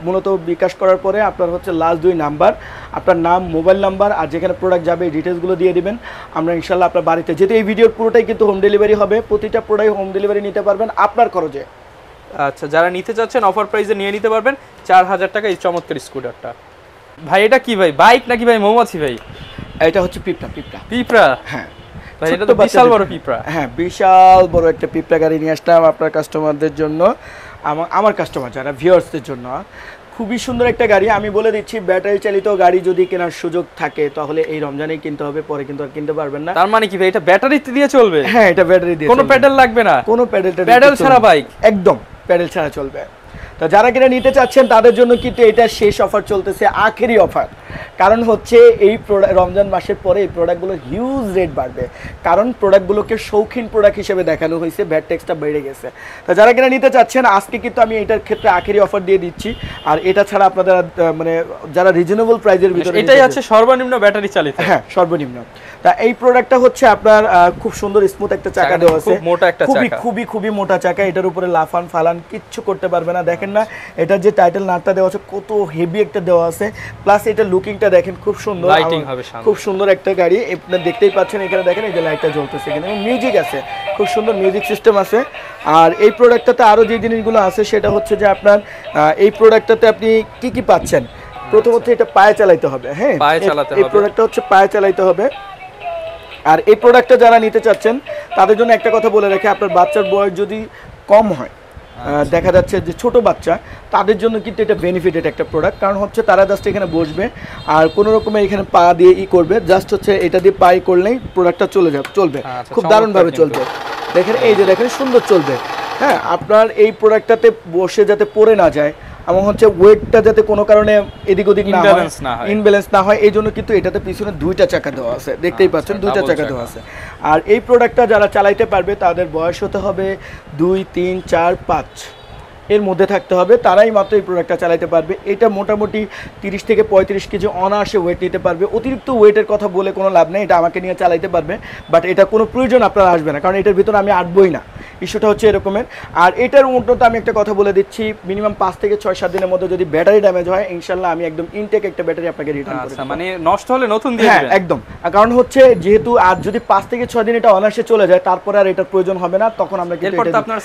মূলত বিকাশ করার পরে আপনার হচ্ছে লাস্ট 2 নাম্বার, আপনার নাম, মোবাইল নাম্বার আর যেখানে প্রোডাক্ট যাবে এই ডিটেলসগুলো দিয়ে দিবেন। আমরা ইনশাআল্লাহ আপনার বাড়িতে, যেহেতু এই ভিডিওর পুরোটাই কিন্তু হোম ডেলিভারি হবে, প্রতিটা প্রোডাক্ট হোম ডেলিভারি নিতে পারবেন আপনার খরচে। আচ্ছা যারা নিতে চাচ্ছেন অফার প্রাইসে নিয়ে নিতে পারবেন 4,000 টাকা এই চমৎকার স্কুটারটা। ভাই এটা কি ভাই, বাইক নাকি ভাই মৌমাছি ভাই? এটা হচ্ছে পিঁপড়া। হ্যাঁ ভাই এটা তো বিশাল বড় পিঁপড়া। হ্যাঁ বিশাল বড় একটা পিঁপড়া গাড়ি নিয়ে আসলাম আপনার কাস্টমারদের জন্য, আমার কাস্টমার যারা ভিউয়ার্সদের জন্য। খুবই সুন্দর একটা গাড়ি, আমি বলে দিচ্ছি ব্যাটারি চালিত গাড়ি যদি কেনার সুযোগ থাকে তাহলে এই রমজানেই কিনতে হবে, পরে কিন্তু আর কিনতে পারবেন না। তার মানে কি ভাই এটা ব্যাটারি দিয়ে চলবে? হ্যাঁ এটা ব্যাটারি দিয়ে, কোনো প্যাডেল লাগবে না, কোনো প্যাডেল ছাড়া বাইক, একদম প্যাডেল ছাড়া চলবে। তো যারা কিনা নিতে চাচ্ছেন তাদের জন্য কিন্তু এটা শেষ অফার চলতেছে, আখেরি অফার। কারণ হচ্ছে এই রমজান মাসের পরে এই প্রোডাক্টগুলো হিউজ রেট বাড়বে, কারণ প্রোডাক্টগুলোকে শৌখিন প্রোডাক্ট হিসেবে দেখানো হয়েছে, ভ্যাট ট্যাক্সটা বেড়ে গেছে। তো যারা কিনা নিতে চাচ্ছেন আজকে কিন্তু আমি এটার ক্ষেত্রে আখেরি অফার দিয়ে দিচ্ছি। আর এটা ছাড়া আপনাদের মানে যারা রিজনেবল প্রাইসের ভিতরে, এটাই আছে সর্বনিম্ন ব্যাটারি চালিত, হ্যাঁ সর্বনিম্ন। তা এই প্রোডাক্টটা হচ্ছে আপনার খুব সুন্দর স্মুথ একটা চাকা দেওয়া আছে, মোটা একটা চাকা, খুবই মোটা চাকা। এটার উপরে লাফান ফালান কিচ্ছু করতে পারবে না। দেখেন না এটার যে টাইটেল নাটটা দেওয়া আছে কত হেভি একটা দেওয়া আছে, প্লাস এটা লুকিংটা দেখেন খুব সুন্দর, খুব সুন্দর একটা গাড়ি। আপনারা দেখতেই পাচ্ছেন এখানে দেখেন এই যে লাইটটা জ্বলতেছে, এখানে মিউজিক আছে, খুব সুন্দর মিউজিক সিস্টেম আছে। আর এই প্রোডাক্টটাতে আরো যে জিনিসগুলো আছে সেটা হচ্ছে যে আপনার এই প্রোডাক্টটাতে আপনি কি পাচ্ছেন। প্রথমত এটা পায়ে চালাইতে হবে, হ্যাঁ এই প্রোডাক্টটা হচ্ছে পায়ে চালাইতে হবে। আর এই প্রোডাক্টটা যারা নিতে চাচ্ছেন তাদের জন্য একটা কথা বলে রাখি, আপনার বাচ্চার বয়স যদি কম হয়, দেখা যাচ্ছে যে ছোট বাচ্চা, তাদের জন্য কিন্তু এটা বেনিফিটেড একটা প্রোডাক্ট। কারণ হচ্ছে তারা জাস্ট এখানে বসবে আর কোনো রকমের এখানে পা দিয়ে করবে, জাস্ট হচ্ছে এটা দিয়ে পাই করলেই প্রোডাক্টটা চলবে, খুব দারুণভাবে চলবে। দেখেন এই যে দেখেন সুন্দর চলবে, হ্যাঁ। আপনার এই প্রোডাক্টটাতে বসে যাতে পড়ে না যায় এবং হচ্ছে ওয়েটটা যাতে কোনো কারণে এদিক ওদিক ইনব্যালেন্স না হয়, এই জন্য কিন্তু এটাতে পিছনে দুইটা চাকা দেওয়া আছে, দেখতেই পাচ্ছেন দুইটা চাকা দেওয়া আছে। আর এই প্রোডাক্টটা যারা চালাইতে পারবে তাদের বয়স হতে হবে 2, 3, 4, 5 এর মধ্যে থাকতে হবে, তারাই মাত্র এই প্রোডাক্টটা চালাতে পারবে। এটা মোটামুটি 30 থেকে 35 কেজি অনায়াসে ওয়েট নিতে পারবে। অতিরিক্ত ওয়েটের কথা বলে কোনো লাভ নেই, এটা আমাকে নিয়ে চালাইতে পারবে, বাট এটা কোনো প্রয়োজন আপনার আসবে না, কারণ এটার ভিতরে আমি আটবই না, ইস্যুটা হচ্ছে এরকমের। আর এটার উন্নত আমি একটা কথা বলে দিচ্ছি, মিনিমাম 5 থেকে 6-7 দিনের মধ্যে যদি ব্যাটারি ড্যামেজ হয়, ইনশাল্লাহ আমি একদম ইনটেক একটা ব্যাটারি আপনাকে রিটার্ন করে দেব। মানে নষ্ট হলে নতুন দিয়ে দিবেন? একদম। কারণ হচ্ছে যেহেতু আর যদি 5 থেকে 6 দিন এটা অনায়াসে চলে যায়, তারপরে আর এটার প্রয়োজন হবে না, তখন আমরা কিন্তু আপনার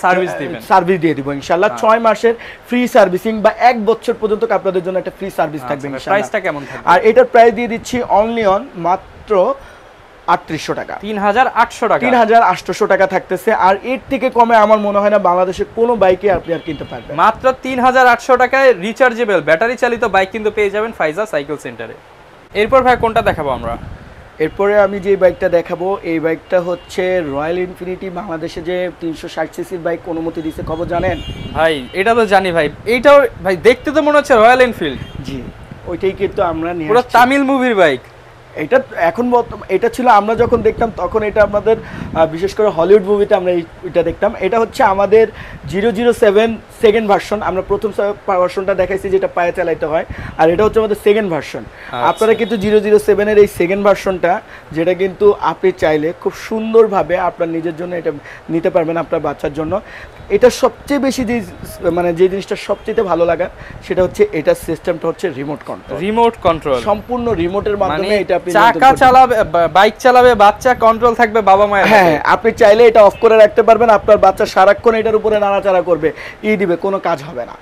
সার্ভিস দিয়ে দিব ইনশাল্লাহ। 6 মাসের ফ্রি সার্ভিসিং বা 1 বছর পর্যন্ত আপনাদের জন্য একটা ফ্রি সার্ভিস থাকবে ইনশাআল্লাহ। প্রাইসটা কেমন থাকবে? আর এটার প্রাইস দিয়ে দিচ্ছি অনলি অন মাত্র 3800 টাকা, 3800 টাকা, 3800 টাকা থাকতেছে। আর এর থেকে কমে আমার মনে হয় না বাংলাদেশের কোনো বাইকে আপনি আর কিনতে পারবেন। মাত্র 3800 টাকায় রিচার্জেবল ব্যাটারি চালিত বাইক কিন্তু পেয়ে যাবেন ফাইজা সাইকেল সেন্টারে। এরপর ভাই কোনটা দেখাবো আমরা? এরপরে আমি যে বাইকটা দেখাবো এই বাইকটা হচ্ছে রয়্যাল ইনফিনিটি। বাংলাদেশে যে 360 সিসির বাইক অনুমতি দিয়েছে, খবর জানেন? ভাই এটা তো জানি ভাই, এইটাও ভাই দেখতে তো মনে হচ্ছে রয়্যাল এনফিল্ড। জি, ওইটাই কিন্তু আমরা নিয়ে পুরো তামিল মুভির বাইক। এটা এখন এটা ছিল আমরা যখন দেখতাম তখন এটা আমাদের বিশেষ করে হলিউড মুভিতে আমরা এটা দেখতাম। এটা হচ্ছে আমাদের 007 সেকেন্ড ভার্সন। আমরা প্রথম ভার্সনটা দেখাইছি যেটা পায়ে চালাইতে হয়, আর এটা হচ্ছে আমাদের সেকেন্ড ভার্সন। আপনারা কিন্তু 007 এর এই সেকেন্ড ভার্সনটা, যেটা কিন্তু আপনি চাইলে খুব সুন্দরভাবে আপনার নিজের জন্য এটা নিতে পারবেন, আপনার বাচ্চার জন্য। এটা সবচেয়ে বেশি যে জিনিসটা সবচেয়ে ভালো লাগা সেটা হচ্ছে এটার সিস্টেমটা হচ্ছে রিমোট কন্ট্রোল, সম্পূর্ণ রিমোটের মাধ্যমে এটা আপনি চাকা চালাবে, বাইক চালাবে, বাচ্চা কন্ট্রোল থাকবে বাবা মায়ের। হ্যাঁ, আপনি চাইলে এটা অফ করে রাখতে পারবেন, আপনার বাচ্চা সারাক্ষণ এটার উপরে নাড়াচাড়া করবে, দিবে, কোনো কাজ হবে না।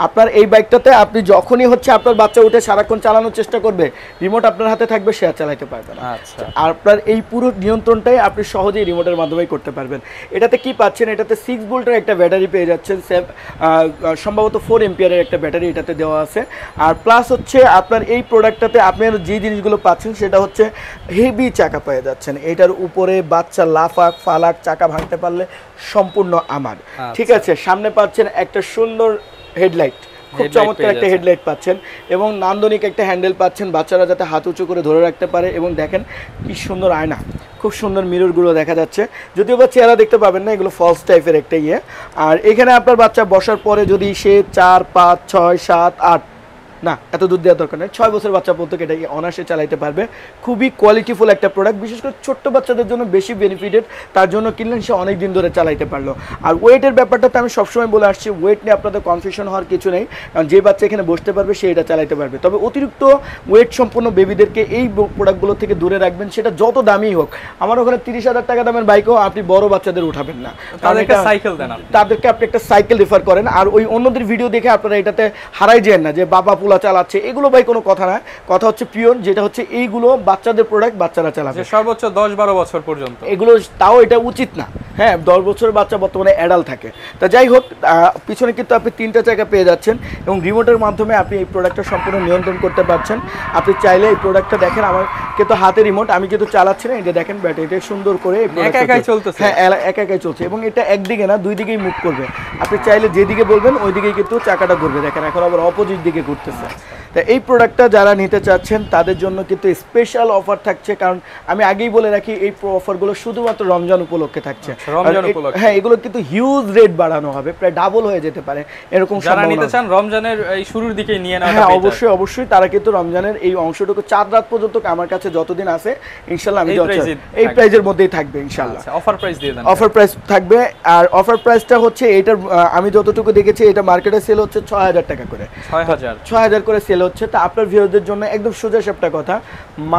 আপনার এই বাইকটাতে আপনি যখনই হচ্ছে আপনার বাচ্চা উঠে সারাক্ষণ চালানোর চেষ্টা করবে, রিমোট আপনার হাতে থাকবে, সে আর চালাতে পারবে না। আচ্ছা, আর আপনার এই পুরো নিয়ন্ত্রণটাই আপনি সহজেই রিমোটের মাধ্যমেই করতে পারবেন। এটাতে কি পাচ্ছেন? এটাতে 6 ভোল্টের একটা ব্যাটারি পেয়ে যাচ্ছেন, সম্ভবত 4 এম্পিয়ারের একটা ব্যাটারি এটাতে দেওয়া আছে। আর প্লাস হচ্ছে আপনার এই প্রোডাক্টটাতে আপনার যে জিনিসগুলো পাচ্ছেন সেটা হচ্ছে হেভি চাকা পেয়ে যাচ্ছেন। এটার উপরে বাচ্চা লাফাক ফালাক চাকা ভাঙতে পারলে সম্পূর্ণ আমার। ঠিক আছে, সামনে পাচ্ছেন একটা সুন্দর হেডলাইট, খুব চমৎকার একটা হেডলাইট পাচ্ছেন, এবং নান্দনিক একটা হ্যান্ডেল পাচ্ছেন, বাচ্চারা যাতে হাত উঁচু করে ধরে রাখতে পারে। এবং দেখেন কি সুন্দর আয়না, খুব সুন্দর মিররগুলো দেখা যাচ্ছে, যদিও বা চেহারা দেখতে পাবেন না, এগুলো ফলস টাইপের একটা ইয়ে। আর এখানে আপনার বাচ্চা বসার পরে যদি সে 4, 5, 6, 7, 8 না, এত দূর দেওয়ার দরকার নেই, 6 বছর বাচ্চা পর্যন্ত এটা অনায়াসে চালাইতে পারবে। খুবই কোয়ালিটিফুল একটা প্রোডাক্ট, বিশেষ করে ছোট্ট বাচ্চাদের জন্য বেশি বেনিফিটেড, তার জন্য কিনলেন সে অনেক দিন ধরে চালাইতে পারলো। আর ওয়েটের ব্যাপারটাতে আমি সবসময় বলে আসছি, ওয়েট নিয়ে আপনাদের কনফিউশন হওয়ার কিছু নেই, কারণ যে বাচ্চা এখানে বসতে পারবে সে এটা চালাইতে পারবে। তবে অতিরিক্ত ওয়েট সম্পন্ন বেবিদেরকে এই প্রোডাক্টগুলো থেকে দূরে রাখবেন, সেটা যত দামি হোক। আমার ওখানে 30,000 টাকা দামের বাইকও আপনি বড় বাচ্চাদের উঠাবেন না, তাদেরকে আপনি একটা সাইকেল রেফার করেন। আর ওই অন্যদের ভিডিও দেখে আপনারা এটাতে হারাই যান না যে বাবা পুলা চালাচ্ছে, এগুলো ভাই কোনো কথা না। কথা হচ্ছে পিওর, যেটা হচ্ছে এইগুলো বাচ্চাদের প্রোডাক্ট, বাচ্চারা চালাবে সর্বোচ্চ 10-12 বছর পর্যন্ত। এগুলো তাও এটা উচিত না, হ্যাঁ 10 বছরের বাচ্চা বর্তমানে অ্যাডাল্ট থাকে। তা যাই হোক, পিছনে কিন্তু আপনি 3টা চাকা পেয়ে যাচ্ছেন এবং রিমোটের মাধ্যমে আপনি এই প্রোডাক্টটা সম্পূর্ণ নিয়ন্ত্রণ করতে পারছেন। আপনি চাইলে এই প্রোডাক্টটা দেখেন, আমার কিন্তু হাতে রিমোট, আমি কিন্তু চালাচ্ছি না, এটা দেখেন ব্যাটারিটা সুন্দর করে একা একাই চলতেছে। হ্যাঁ একা একাই চলছে এবং এটা একদিকে না 2 দিকেই মুভ করবে। আপনি চাইলে যেদিকে বলবেন ওই দিকেই কিন্তু চাকাটা ঘুরবে। দেখেন এখন আবার অপোজিট দিকে ঘুরতেছে। তা এই প্রোডাক্টটা যারা নিতে চাচ্ছেন তাদের জন্য কিন্তু স্পেশাল অফার থাকছে, কারণ আমি আগেই বলে রাখি এই অফারগুলো শুধুমাত্র রমজান উপলক্ষে থাকছে। হ্যাঁ এগুলো কিন্তু হিউজ রেট বাড়ানো হবে, প্রায় ডাবল হয়ে যেতে পারে এরকম। যারা নিতে চান রমজানের এই শুরুর দিকে নিয়ে নেওয়া। হ্যাঁ অবশ্যই তারা কিন্তু রমজানের এই অংশটুকু 4 রাত পর্যন্ত আমার কাছে যতদিন আছে ইনশাআল্লাহ আমি এই প্রাইজের মধ্যেই থাকবে ইনশাআল্লাহ। অফার প্রাইস দিয়ে দেন। অফার প্রাইস থাকবে, আর অফার প্রাইসটা হচ্ছে এটার আমি যতটুকু দেখেছি এটা মার্কেটে সেল হচ্ছে 6000 টাকা করে। 6000 করে সেল হচ্ছে। তা আপনার ভিউয়ারদের জন্য একদম সোজা সাপটা কথা,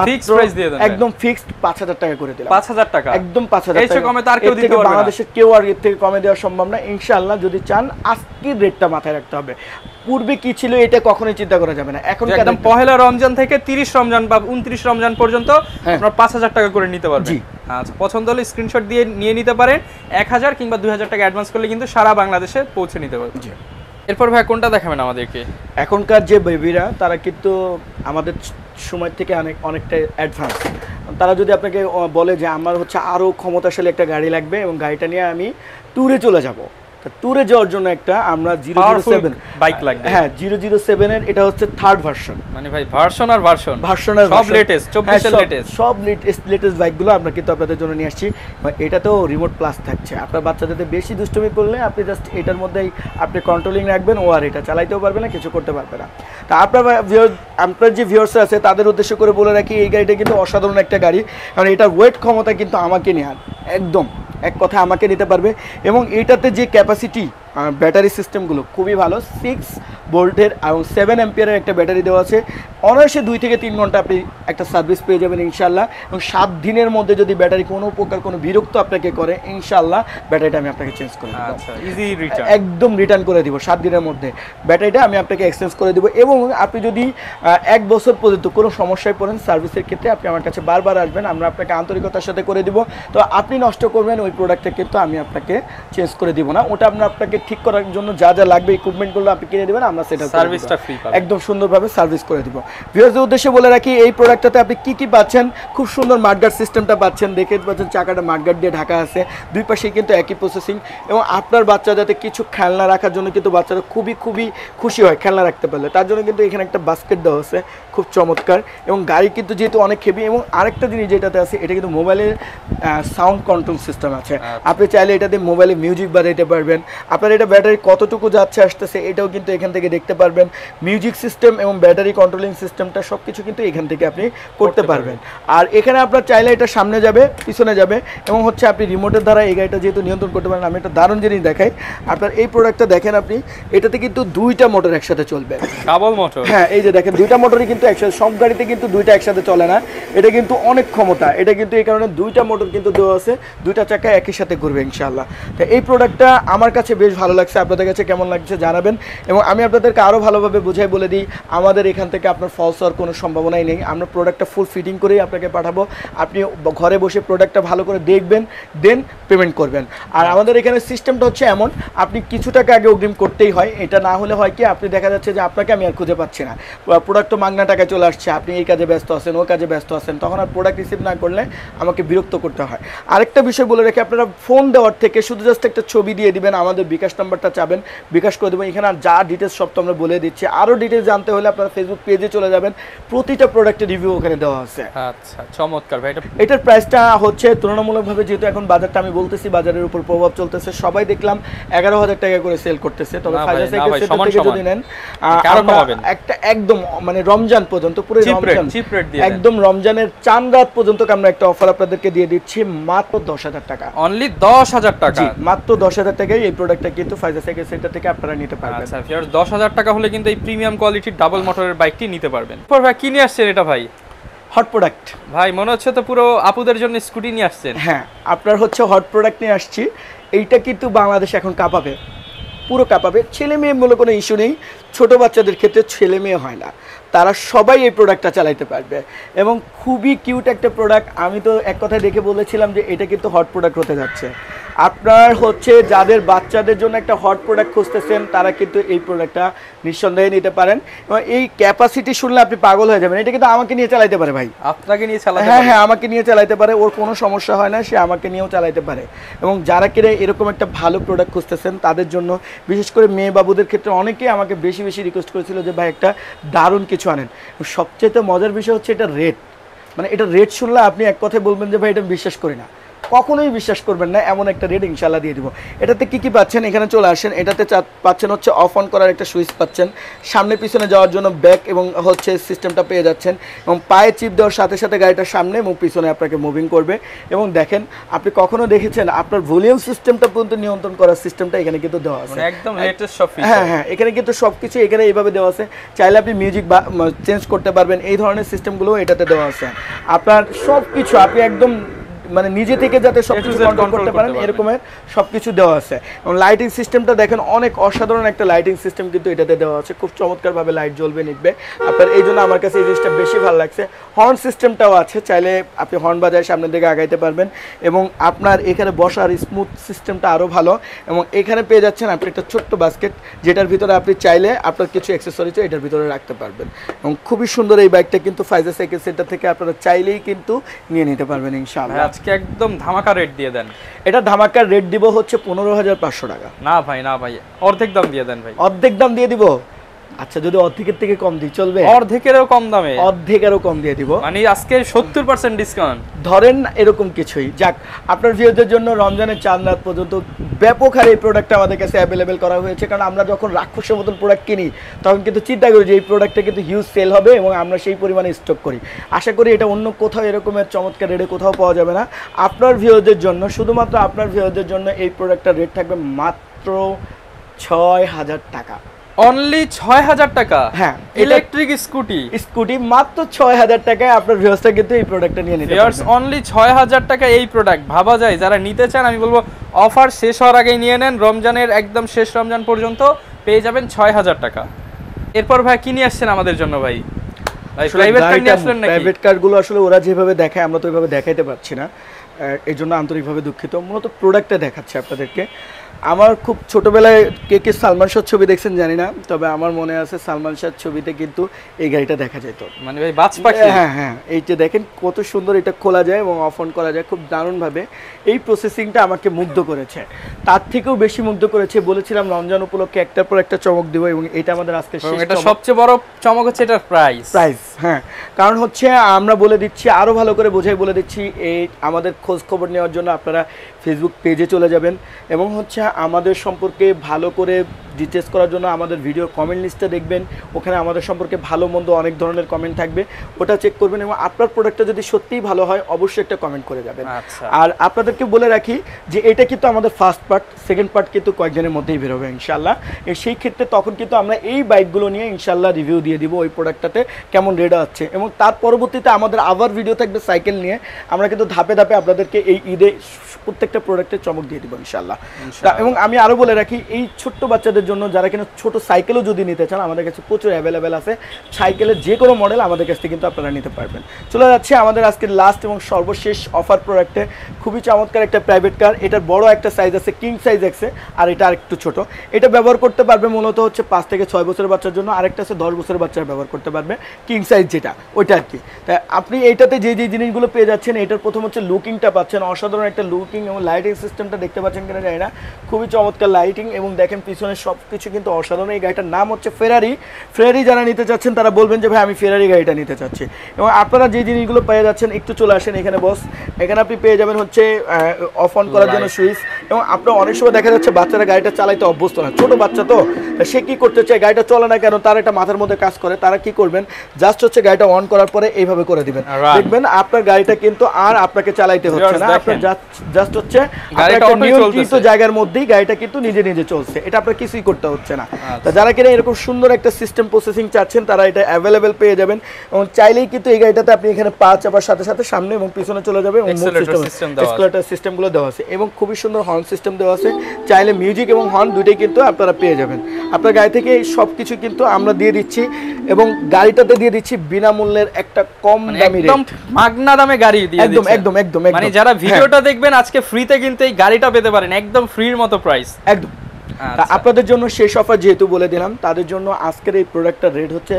ফিক্সড প্রাইস দিয়ে দেন, একদম ফিক্সড 5000 টাকা করে দিলাম। 5000 টাকা একদম 5000 টাকা। এর কমে তো আর কেউ দিতে পারবে না, বাংলাদেশে কেউ আর এর থেকে কমে দেওয়া সম্ভব না ইনশাআল্লাহ। যদি চান আজকের রেটটা মাথায় রাখতে হবে, পূর্বে কি ছিল এটা কখনোই চিন্তা করা যাবে না। এখন একদম পহেলা রমজান থেকে 30 রমজান বা 29 রমজান পর্যন্ত আপনারা 5000 টাকা করে নিতে পারবেন। আচ্ছা, পছন্দ হলে স্ক্রিনশট দিয়ে নিয়ে নিতে পারেন। 1000 কিংবা 2000 টাকা অ্যাডভান্স করলে কিন্তু সারা বাংলাদেশে পৌঁছে নিতে পারবেন। এরপর ভাই কোনটা দেখাবেন আমাদেরকে? এখনকার যে বেবিরা তারা কিন্তু আমাদের সময় থেকে অনেকটা অ্যাডভান্স। তারা যদি আপনাকে বলে যে আমার হচ্ছে আরও ক্ষমতাশালী একটা গাড়ি লাগবে এবং গাড়িটা নিয়ে আমি ট্যুরে চলে যাব, ট্যুরে যাওয়ার জন্য একটা আমরা 007 বাইক লাগবে। হ্যাঁ 007 এর এটা হচ্ছে 3rd ভার্সন। মানে ভাই ভার্সন আর সব লেটেস্ট, 24 এর লেটেস্ট, সব লেটেস্ট বাইকগুলো আমরা কিন্তু আপনাদের জন্য নিয়ে আসছি। এটাতেও রিমোট প্লাস থাকছে। আপনার বাচ্চা যাতে বেশি দুষ্টুমি করলে আপনি জাস্ট এটার মধ্যেই আপনি কন্ট্রোলিং রাখবেন, ও আর এটা চালাইতেও পারবে না, কিছু করতে পারবে না। তা আপনার যে ভিউয়ার্স আছে তাদের উদ্দেশ্য করে বলে রাখি, এই গাড়িটা কিন্তু অসাধারণ একটা গাড়ি, কারণ এটার ওয়েট ক্ষমতা কিন্তু আমাকে নেওয়ার একদম এক কথা আমাকে নিতে পারবে। এবং এইটাতে যে ক্যাপাসিটি ব্যাটারি সিস্টেমগুলো খুবই ভালো, 6 ভোল্টের এবং 7 অ্যাম্পিয়ারের একটা ব্যাটারি দেওয়া আছে। অনায়াসে 2 থেকে 3 ঘন্টা আপনি একটা সার্ভিস পেয়ে যাবেন ইনশাআল্লাহ। এবং 7 দিনের মধ্যে যদি ব্যাটারি কোনো প্রকার কোনো বিরক্ত আপনাকে করে ইনশাআল্লাহ ব্যাটারিটা আমি আপনাকে চেঞ্জ করে দেবো। আচ্ছা, ইজি রিটার্ন, একদম রিটার্ন করে দিব 7 দিনের মধ্যে ব্যাটারিটা আমি আপনাকে এক্সচেঞ্জ করে দেবো। এবং আপনি যদি 1 বছর পর্যন্ত কোনো সমস্যায় পড়েন সার্ভিসের ক্ষেত্রে আপনি আমার কাছে বারবার আসবেন, আমরা আপনাকে আন্তরিকতার সাথে করে দিব। তো আপনি নষ্ট করবেন ওই প্রোডাক্টটা কিন্তু আমি আপনাকে চেঞ্জ করে দিব না, ওটা আপনাকে ঠিক করার জন্য যা যা লাগবে ইকুইপমেন্টগুলো আপনি কিনে দেবেন, আমরা সেটা সার্ভিসটা ফ্রি পাবেন, একদম সুন্দরভাবে সার্ভিস করে দিব। ভিউয়ারদের উদ্দেশ্যে বলে রাখি এই প্রোডাক্টটাতে আপনি কি পাচ্ছেন, খুব সুন্দর মাডগার্ড সিস্টেমটা পাচ্ছেন, দেখে পাচ্ছেন চাকাটা মাডগার্ড দিয়ে ঢাকা আছে, দুই পাশেই কিন্তু একই প্রসেসিং। এবং আপনার বাচ্চা যাতে কিছু খেলনা রাখার জন্য কিন্তু বাচ্চারা খুবই খুশি হয় খেলনা রাখতে পারলে, তার জন্য কিন্তু এখানে একটা বাস্কেট দেওয়া আছে খুব চমৎকার। এবং গাড়ি কিন্তু যেহেতু অনেক হেভি, এবং আরেকটা জিনিস যেটাতে আছে এটা কিন্তু মোবাইলের সাউন্ড কন্ট্রোল সিস্টেম আছে। আপনি চাইলে এটাতে মোবাইলে মিউজিক বাজাইতে পারবেন, আপনার এটা ব্যাটারি কতটুকু যাচ্ছে আসতেছে এটাও কিন্তু এখান থেকে দেখতে পারবেন। মিউজিক সিস্টেম এবং ব্যাটারি কন্ট্রোলিং সিস্টেমটা সব কিছু কিন্তু এখান থেকে আপনি করতে পারবেন। আর এখানে আপনার চাইলে এটা সামনে যাবে, পিছনে যাবে, এবং হচ্ছে আপনি রিমোটের দ্বারা এই গাড়িটা যেহেতু নিয়ন্ত্রণ করতে পারেন। আমি একটা দারুণ জিনিস দেখাই, আপনার এই প্রোডাক্টটা দেখেন, আপনি এটাতে কিন্তু 2টা মোটর একসাথে চলবে, ডাবল মোটর। হ্যাঁ এই যে দেখেন 2টা মোটরই কিন্তু একসাথে, সব গাড়িতে কিন্তু 2টা একসাথে চলে না, এটা কিন্তু অনেক ক্ষমতা, এটা কিন্তু এই কারণে 2টা মোটর কিন্তু দেওয়া আছে, 2টা চাকা একই সাথে ঘুরবে ইনশাআল্লাহ। তো এই প্রোডাক্টটা আমার কাছে বেশ ভালো লাগছে, আপনাদের কাছে কেমন লাগছে জানাবেন। এবং আমি আপনাদেরকে আরও ভালোভাবে বুঝাই বলে দিই, আমাদের এখান থেকে আপনার ফলস হওয়ার কোনো সম্ভাবনাই নেই, আমরা প্রোডাক্টটা ফুল ফিটিং করেই আপনাকে পাঠাবো, আপনি ঘরে বসে প্রোডাক্টটা ভালো করে দেখবেন, দেন পেমেন্ট করবেন। আর আমাদের এখানে সিস্টেমটা হচ্ছে এমন, আপনি কিছু টাকা আগে অগ্রিম করতেই হয়, এটা না হলে হয় কি আপনি দেখা যাচ্ছে যে আপনাকে আমি আর খুঁজে পাচ্ছি না, প্রোডাক্ট তো মাগনা টাকায় চলে আসছে, আপনি এই কাজে ব্যস্ত আছেন, ও কাজে ব্যস্ত আছেন, তখন আর প্রোডাক্ট রিসিভ না করলে আমাকে বিরক্ত করতে হয়। আরেকটা বিষয় বলে রেখে, আপনারা ফোন দেওয়ার থেকে শুধু জাস্ট একটা ছবি দিয়ে দিবেন, আমাদের বিকাশ নাম্বারটা চাবেন, বিকাশ করে দেবেন। এখানে আর যা ডিটেলস সব তো আমরা বলে দিচ্ছি, আরও ডিটেলস জানতে হলে আপনারা ফেসবুক পেজে চলে যাবেন, প্রতিটা প্রোডাক্টের রিভিউ ওখানে দেওয়া আছে। আচ্ছা, চমৎকার ভাই। এটার প্রাইসটা হচ্ছে তুলনামূলকভাবে, যেহেতু এখন বাজারটা আমি বলতেছি বাজারের উপর প্রভাব চলতেছে, সবাই দেখলাম 11,000 টাকা করে সেল করতেছে, তবে ফাইজা সাইকেল সেট থেকে যদি নেন একটা একদম মানে রমজান পর্যন্ত, পুরো রমজান একদম রমজানের চাঁদ রাত পর্যন্ত আমরা একটা অফার আপনাদেরকে দিয়ে দিচ্ছি মাত্র 10,000 টাকা, অনলি 10,000 টাকা, মাত্র 10,000 টাকায় এই প্রোডাক্টটা কিন্তু ফাইজা সাইকেল সেন্টার থেকে আপনারা নিতে পারবেন। আচ্ছা ফিয়ার 10,000 টাকা হলে কিন্তু এই প্রিমিয়াম কোয়ালিটির ডাবল মোটরের বাইকটি নিতে পারবেন। পর ভাই কি নিয়ে আসছেন এটা ভাই? হট প্রোডাক্ট ভাই, মনে হচ্ছে তো পুরো আপুদের জন্য স্কুটি নিয়ে আসছেন। হ্যাঁ, আপনার হচ্ছে হট প্রোডাক্ট নিয়ে আসছি। এইটা কিন্তু বাংলাদেশ এখন কাঁপাবে, পুরো কাঁপাবে। ছেলে মেয়ে বলে কোনো ইস্যু নেই, ছোটো বাচ্চাদের ক্ষেত্রে ছেলে মেয়ে হয় না, তারা সবাই এই প্রোডাক্টটা চালাইতে পারবে এবং খুবই কিউট একটা প্রোডাক্ট। আমি তো এক কথায় দেখে বলেছিলাম যে এটা কিন্তু হট প্রোডাক্ট হতে যাচ্ছে। আপনার হচ্ছে যাদের বাচ্চাদের জন্য একটা হট প্রোডাক্ট খুঁজতেছেন তারা কিন্তু এই প্রোডাক্টটা নিঃসন্দেহে নিতে পারেন। এবং এই ক্যাপাসিটি শুনলে আপনি পাগল হয়ে যাবেন। এটা কিন্তু আমাকে নিয়ে চালাইতে পারে ভাই, আপনাকে নিয়ে চালাতে পারে। হ্যাঁ, আমাকে নিয়ে চালাইতে পারে, ওর কোনো সমস্যা হয় না, সে আমাকে নিয়েও চালাইতে পারে। এবং যারা কিনা এরকম একটা ভালো প্রোডাক্ট খুঁজতেছেন তাদের জন্য, বিশেষ করে মেয়ে বাবুদের ক্ষেত্রে অনেকেই আমাকে বেশি বেশি রিকোয়েস্ট করেছিল যে ভাই একটা দারুণ কিছু আনেন। সবচেয়ে মজার বিষয় হচ্ছে এটা রেট। মানে এটা রেট শুনলে আপনি এক কথায় বলবেন যে ভাই এটা বিশ্বাস করি না, কখনোই বিশ্বাস করবেন না, এমন একটা রেট ইনশাল্লাহ দিয়ে দিব। এটাতে কি কি পাচ্ছেন, এখানে চলে আসেন। এটাতে পাচ্ছেন হচ্ছে অফ অন করার একটা সুইচ পাচ্ছেন, সামনে পিছনে যাওয়ার জন্য ব্যাক এবং হচ্ছে সিস্টেমটা পেয়ে যাচ্ছেন, এবং পায়ে চিপ দেওয়ার সাথে সাথে গাড়িটার সামনে এবং পিছনে আপনাকে মুভিং করবে। এবং দেখেন, আপনি কখনো দেখেছেন আপনার ভলিউম সিস্টেমটা পর্যন্ত নিয়ন্ত্রণ করার সিস্টেমটা এখানে কিন্তু দেওয়া আছে, একদম লেটেস্ট সব ফিচার। হ্যাঁ হ্যাঁ, এখানে কিন্তু সবকিছু এখানে এইভাবে দেওয়া আছে। চাইলে আপনি মিউজিক চেঞ্জ করতে পারবেন, এই ধরনের সিস্টেমগুলো এটাতে দেওয়া আছে। আপনার সবকিছু আপনি একদম মানে নিজে থেকে যাতে সবকিছু কন্ট্রোল করতে পারেন এরকমের সবকিছু দেওয়া আছে। এবং লাইটিং সিস্টেমটা দেখেন, অনেক অসাধারণ একটা লাইটিং সিস্টেম কিন্তু এটাতে দেওয়া আছে, খুব চমৎকারভাবে লাইট জ্বলবে নিবে আপনার। এই জন্য আমার কাছে এই জিনিসটা বেশি ভালো লাগছে। হর্ন সিস্টেমটাও আছে, চাইলে আপনি হর্ন বাজায় সামনের দিকে আগাইতে পারবেন। এবং আপনার এখানে বসার স্মুথ সিস্টেমটা আরও ভালো। এবং এখানে পেয়ে যাচ্ছেন আপনি একটা ছোট্ট বাস্কেট, যেটার ভিতরে আপনি চাইলে আপনার কিছু অ্যাক্সেসরিজ এটার ভিতরে রাখতে পারবেন। এবং খুবই সুন্দর এই বাইকটা কিন্তু ফাইজার সাইকেল সেন্টার থেকে আপনারা চাইলেই কিন্তু নিয়ে নিতে পারবেন ইনশাআল্লাহ। আজকে একদম ধামাকা রেট দিয়ে দেন। এটা ধামাকার রেট দিব হচ্ছে 15,500 টাকা। না ভাই, না ভাই, অর্ধেক দাম দিয়ে দেন ভাই। অর্ধেক দাম দিয়ে দিব? আচ্ছা, যদি অর্ধেকের থেকে কম দিই চলবে? অর্ধেকেরও কম দামে? অর্ধেকেরও কম দিয়ে দিব, মানে আজকে 70% ডিসকাউন্ট ধরেন, এরকম কিছুই। যাক, আপনার ভিউয়ারদের জন্য রমজানের চাঁদ রাত পর্যন্ত ব্যাপক হারে এই প্রোডাক্টটা আমাদের কাছে অ্যাভেলেবেল করা হয়েছে। কারণ আমরা যখন রাক্ষসের মতন প্রোডাক্ট কিনি তখন কিন্তু চিন্তা করি যে এই প্রোডাক্টটা কিন্তু হিউজ সেল হবে এবং আমরা সেই পরিমাণে স্টক করি। আশা করি এটা অন্য কোথাও এরকমের চমৎকার রেটে কোথাও পাওয়া যাবে না। আপনার ভিউয়ারদের জন্য, শুধুমাত্র আপনার ভিউয়ারদের জন্য এই প্রোডাক্টটার রেট থাকবে মাত্র 6,000 টাকা। অনলি 6,000 টাকা? হ্যাঁ, ইলেকট্রিক স্কুটি মাত্র 6,000 টাকায় আপনার ভিউয়ার্সটা কিন্তু এই প্রোডাক্টটা নিয়ে নিতে পারবেন। অনলি 6,000 টাকা এই প্রোডাক্ট, ভাবা যায়? যারা নিতে চান আমি বলবো অফার শেষ হওয়ার আগেই নিয়ে নেন, রমজানের একদম শেষ রমজান পর্যন্ত পেয়ে যাবেন 6,000 টাকা। এরপর ভাই কি নিয়ে আসছেন আমাদের জন্য? ভাই প্রাইভেট কারগুলো আসলে ওরা যেভাবে দেখায় আমরা তো ওইভাবে দেখাইতে পারছি না, এই জন্য আন্তরিকভাবে দুঃখিত। মূলত প্রোডাক্টটা দেখাচ্ছে আপনাদেরকে। আমার খুব ছোটবেলায় কে সালমান শাহর ছবি দেখছেন জানি না, তবে আমার মনে আছে সালমান শাহর ছবিতে কিন্তু এই গাড়িটা দেখা যেত। মানে ভাই বাজ পাখি? হ্যাঁ হ্যাঁ, এই যে দেখেন কত সুন্দর, এটা খোলা যায় এবং অফ অন করা যায় খুব দারুণভাবে। এই প্রসেসিংটা আমাকে মুগ্ধ করেছে, তার থেকেও বেশি মুগ্ধ করেছে। বলেছিলাম রমজান উপলক্ষে একটার পর একটা চমক দেবো, এবং এটা আমাদের আজকে এটা সবচেয়ে বড় চমক হচ্ছে এটার প্রাইস। হ্যাঁ, কারণ হচ্ছে আমরা বলে দিচ্ছি, আরও ভালো করে বোঝাই বলে দিচ্ছি, এই আমাদের খোঁজ খবর নেওয়ার জন্য আপনারা ফেসবুক পেজে চলে যাবেন এবং হচ্ছে আমাদের সম্পর্কে ভালো করে ডিটেলস করার জন্য আমাদের ভিডিও কমেন্ট লিস্টে দেখবেন। ওখানে আমাদের সম্পর্কে ভালো মন্দ অনেক ধরনের কমেন্ট থাকবে, ওটা চেক করবেন। এবং আপনার প্রোডাক্টটা যদি সত্যিই ভালো হয় অবশ্যই একটা কমেন্ট করে যাবেন। আর আপনাদেরকে বলে রাখি যে এটা কিন্তু আমাদের ফার্স্ট পার্ট, সেকেন্ড পার্ট কিন্তু কয়েকদিনের মধ্যেই বেরোবে ইনশাল্লাহ। সেই ক্ষেত্রে তখন কিন্তু আমরা এই বাইকগুলো নিয়ে ইনশাল্লাহ রিভিউ দিয়ে দিব, ওই প্রোডাক্টটাতে কেমন রেট আছে। এবং তার পরবর্তীতে আমাদের আবার ভিডিও থাকবে সাইকেল নিয়ে। আমরা কিন্তু ধাপে ধাপে আপনাদেরকে এই ঈদে প্রত্যেকটা প্রোডাক্টের চমক দিয়ে দিব ইনশাল্লাহ। এবং আমি আরও বলে রাখি, এই ছোট্ট বাচ্চাদের জন্য যারা কিনা ছোট সাইকেলও যদি নিতে চান আমাদের কাছে প্রচুর অ্যাভেলেবেল আছে। সাইকেলের যে কোনো মডেল আমাদের কাছ থেকে কিন্তু আপনারা নিতে পারবেন। চলে যাচ্ছে আমাদের আজকের লাস্ট এবং সর্বশেষ অফার প্রোডাক্টে। খুবই চমৎকার একটা প্রাইভেট কার। এটার বড় একটা সাইজ আছে, কিং সাইজ আছে, আর এটা আরেকটু ছোট। এটা ব্যবহার করতে পারবে মূলত হচ্ছে 5 থেকে 6 বছরের বাচ্চার জন্য, আরেকটা আছে 10 বছরের বাচ্চারা ব্যবহার করতে পারবে, কিং সাইজ যেটা ওইটা আর কি। তাই আপনি এইটাতে যে যে জিনিসগুলো পেয়ে যাচ্ছেন, এটার প্রথম হচ্ছে লুকিংটা পাচ্ছেন, অসাধারণ একটা লুকিং, এবং লাইটিং সিস্টেমটা দেখতে পাচ্ছেন কিনা জানি না, খুবই চমৎকার লাইটিং। এবং দেখেন পিছনে সব কিছু কিন্তু অসাধারণ। এই গাড়িটার নাম হচ্ছে ফেরারি। যারা নিতে চাচ্ছেন তারা বলবেন যে ভাই আমি ফেরারি গাড়িটা নিতে চাচ্ছি। এবং আপনারা যে জিনিসগুলো পেয়ে যাচ্ছেন, একটু চলে আসেন এখানে বস। এখানে আপনি পেয়ে যাবেন হচ্ছে অফ অন করার জন্য সুইচ। এবং আপনার অনেক সময় দেখা যাচ্ছে বাচ্চারা গাড়িটা চালাইতে অভ্যস্ত না, ছোট বাচ্চা তো, সে কি করতে চায়, গাড়িটা চলে না কেন, তার একটা মাথার মধ্যে কাজ করে। তারা কি করবেন, জাস্ট হচ্ছে গাড়িটা অন করার পরে এইভাবে করে দিবেন, দেখবেন আপনার গাড়িটা কিন্তু আর আপনাকে চালাইতে হচ্ছে না। আপনার জাস্ট হচ্ছে নিয়ন্ত্রিত জায়গার মধ্যেই গাড়িটা কিন্তু নিজে নিজে চলছে, এটা আপনার কিছুই করতে হচ্ছে না। তা যারা কিনা এরকম সুন্দর একটা সিস্টেম প্রসেসিং চাচ্ছেন তারা এটা অ্যাভেলেবেল পেয়ে যাবেন। এবং চাইলেই কিন্তু এই গাড়িটাতে আপনি এখানে পা চাপার সাথে সাথে সামনে এবং পিছনে চলে যাবে, এবং এক্সেলারেটর সিস্টেমগুলো দেওয়া আছে, এবং খুবই সুন্দর হর্ন সিস্টেম দেওয়া আছে। চাইলে মিউজিক এবং হর্ন দুইটাই কিন্তু আপনারা পেয়ে যাবেন। আপনার গাড়ি থেকে সব কিছু কিন্তু আমরা দিয়ে দিচ্ছি, এবং গাড়িটাতে দিয়ে দিচ্ছি বিনামূল্যের একটা কম দামি রেট, একদম মাগনা দামে গাড়ি দিয়ে দিচ্ছি। একদম একদম একদম, মানে যারা ভিডিওটা দেখবেন আজকে আজকে ফ্রিতে কিন্তু এই গাড়িটা পেতে পারেন, একদম ফ্রির মতো প্রাইস একদম। আপনাদের জন্য শেষ অফার যেহেতু বলে দিলাম, তাদের জন্য আজকের এই প্রোডাক্টটার রেট হচ্ছে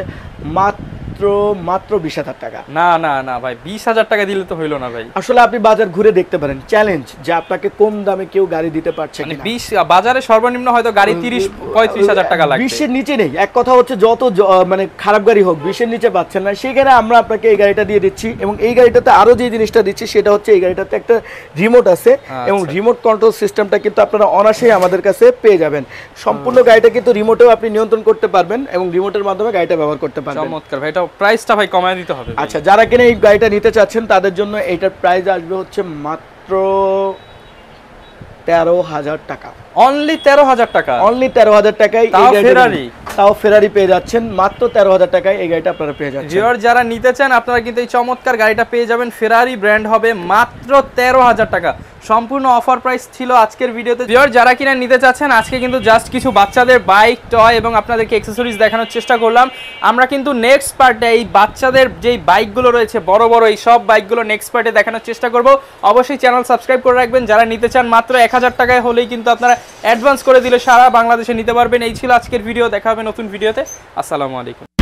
মাত্র 20,000 টাকা। না না না ভাই, 20,000 টাকা দিলে তো হইলো না ভাই। আসলে আপনি বাজার ঘুরে দেখতে পারেন, চ্যালেঞ্জ যে আপনাকে কম দামে কেউ গাড়ি দিতে পারছে কিনা। 20 বাজারে সর্বনিম্ন হয়তো গাড়ি 30-35,000 টাকা লাগবে, 20 এর নিচে নেই। এক কথা হচ্ছে যত মানে খারাপ গাড়ি হোক 20 এর নিচে পাচ্ছেন না, সেখানে আমরা আপনাকে এই গাড়িটা দিয়ে দিচ্ছি। এবং এই গাড়িটাতে আরো যে জিনিসটা দিচ্ছি সেটা হচ্ছে এই গাড়িটাতে একটা রিমোট আছে, এবং রিমোট কন্ট্রোল সিস্টেমটা কিন্তু আপনারা অনায়াসেই আমাদের কাছে পেয়ে যাবেন। সম্পূর্ণ গাড়িটা কিন্তু রিমোটেও আপনি নিয়ন্ত্রণ করতে পারবেন এবং রিমোটের মাধ্যমে গাড়িটা ব্যবহার করতে পারবেন। চমৎকার ভাই, এটা প্রাইসটা ভাই কমায় দিতে হবে। আচ্ছা, যারা কিনা এই গাড়িটা নিতে চাচ্ছেন তাদের জন্য এইটার প্রাইস আসবে হচ্ছে মাত্র 13,000 টাকা। অনলি 13,000 টাকা, অনলি 13,000 টাকায় তাও ফেরারি, তাও ফেরারি পেয়ে যাচ্ছেন মাত্র 13,000 টাকায়। এই গাড়িটা আপনারা পেয়ে যাচ্ছেন। ভিউয়ার যারা নিতে চান আপনারা কিন্তু এই চমৎকার গাড়িটা পেয়ে যাবেন, ফেরারি ব্র্যান্ড হবে, মাত্র 13,000 টাকা। সম্পূর্ণ অফার প্রাইস ছিল আজকের ভিডিওতে। ভিউয়ার যারা কিনা নিতে চাচ্ছেন, আজকে কিন্তু জাস্ট কিছু বাচ্চাদের বাইক, টয় এবং আপনাদেরকে অ্যাকসেসরিজ দেখানোর চেষ্টা করলাম। আমরা কিন্তু নেক্সট পার্টে এই বাচ্চাদের যেই বাইকগুলো রয়েছে বড় বড়, এই সব বাইকগুলো নেক্সট পার্টে দেখানোর চেষ্টা করব। অবশ্যই চ্যানেল সাবস্ক্রাইব করে রাখবেন। যারা নিতে চান মাত্র 1,000 টাকায় হলেই কিন্তু আপনারা অ্যাডভান্স করে দিলে সারা বাংলাদেশে নিতে পারবেন। এই ছিল আজকের ভিডিও, দেখা হবে নতুন ভিডিওতে। আসসালামু আলাইকুম।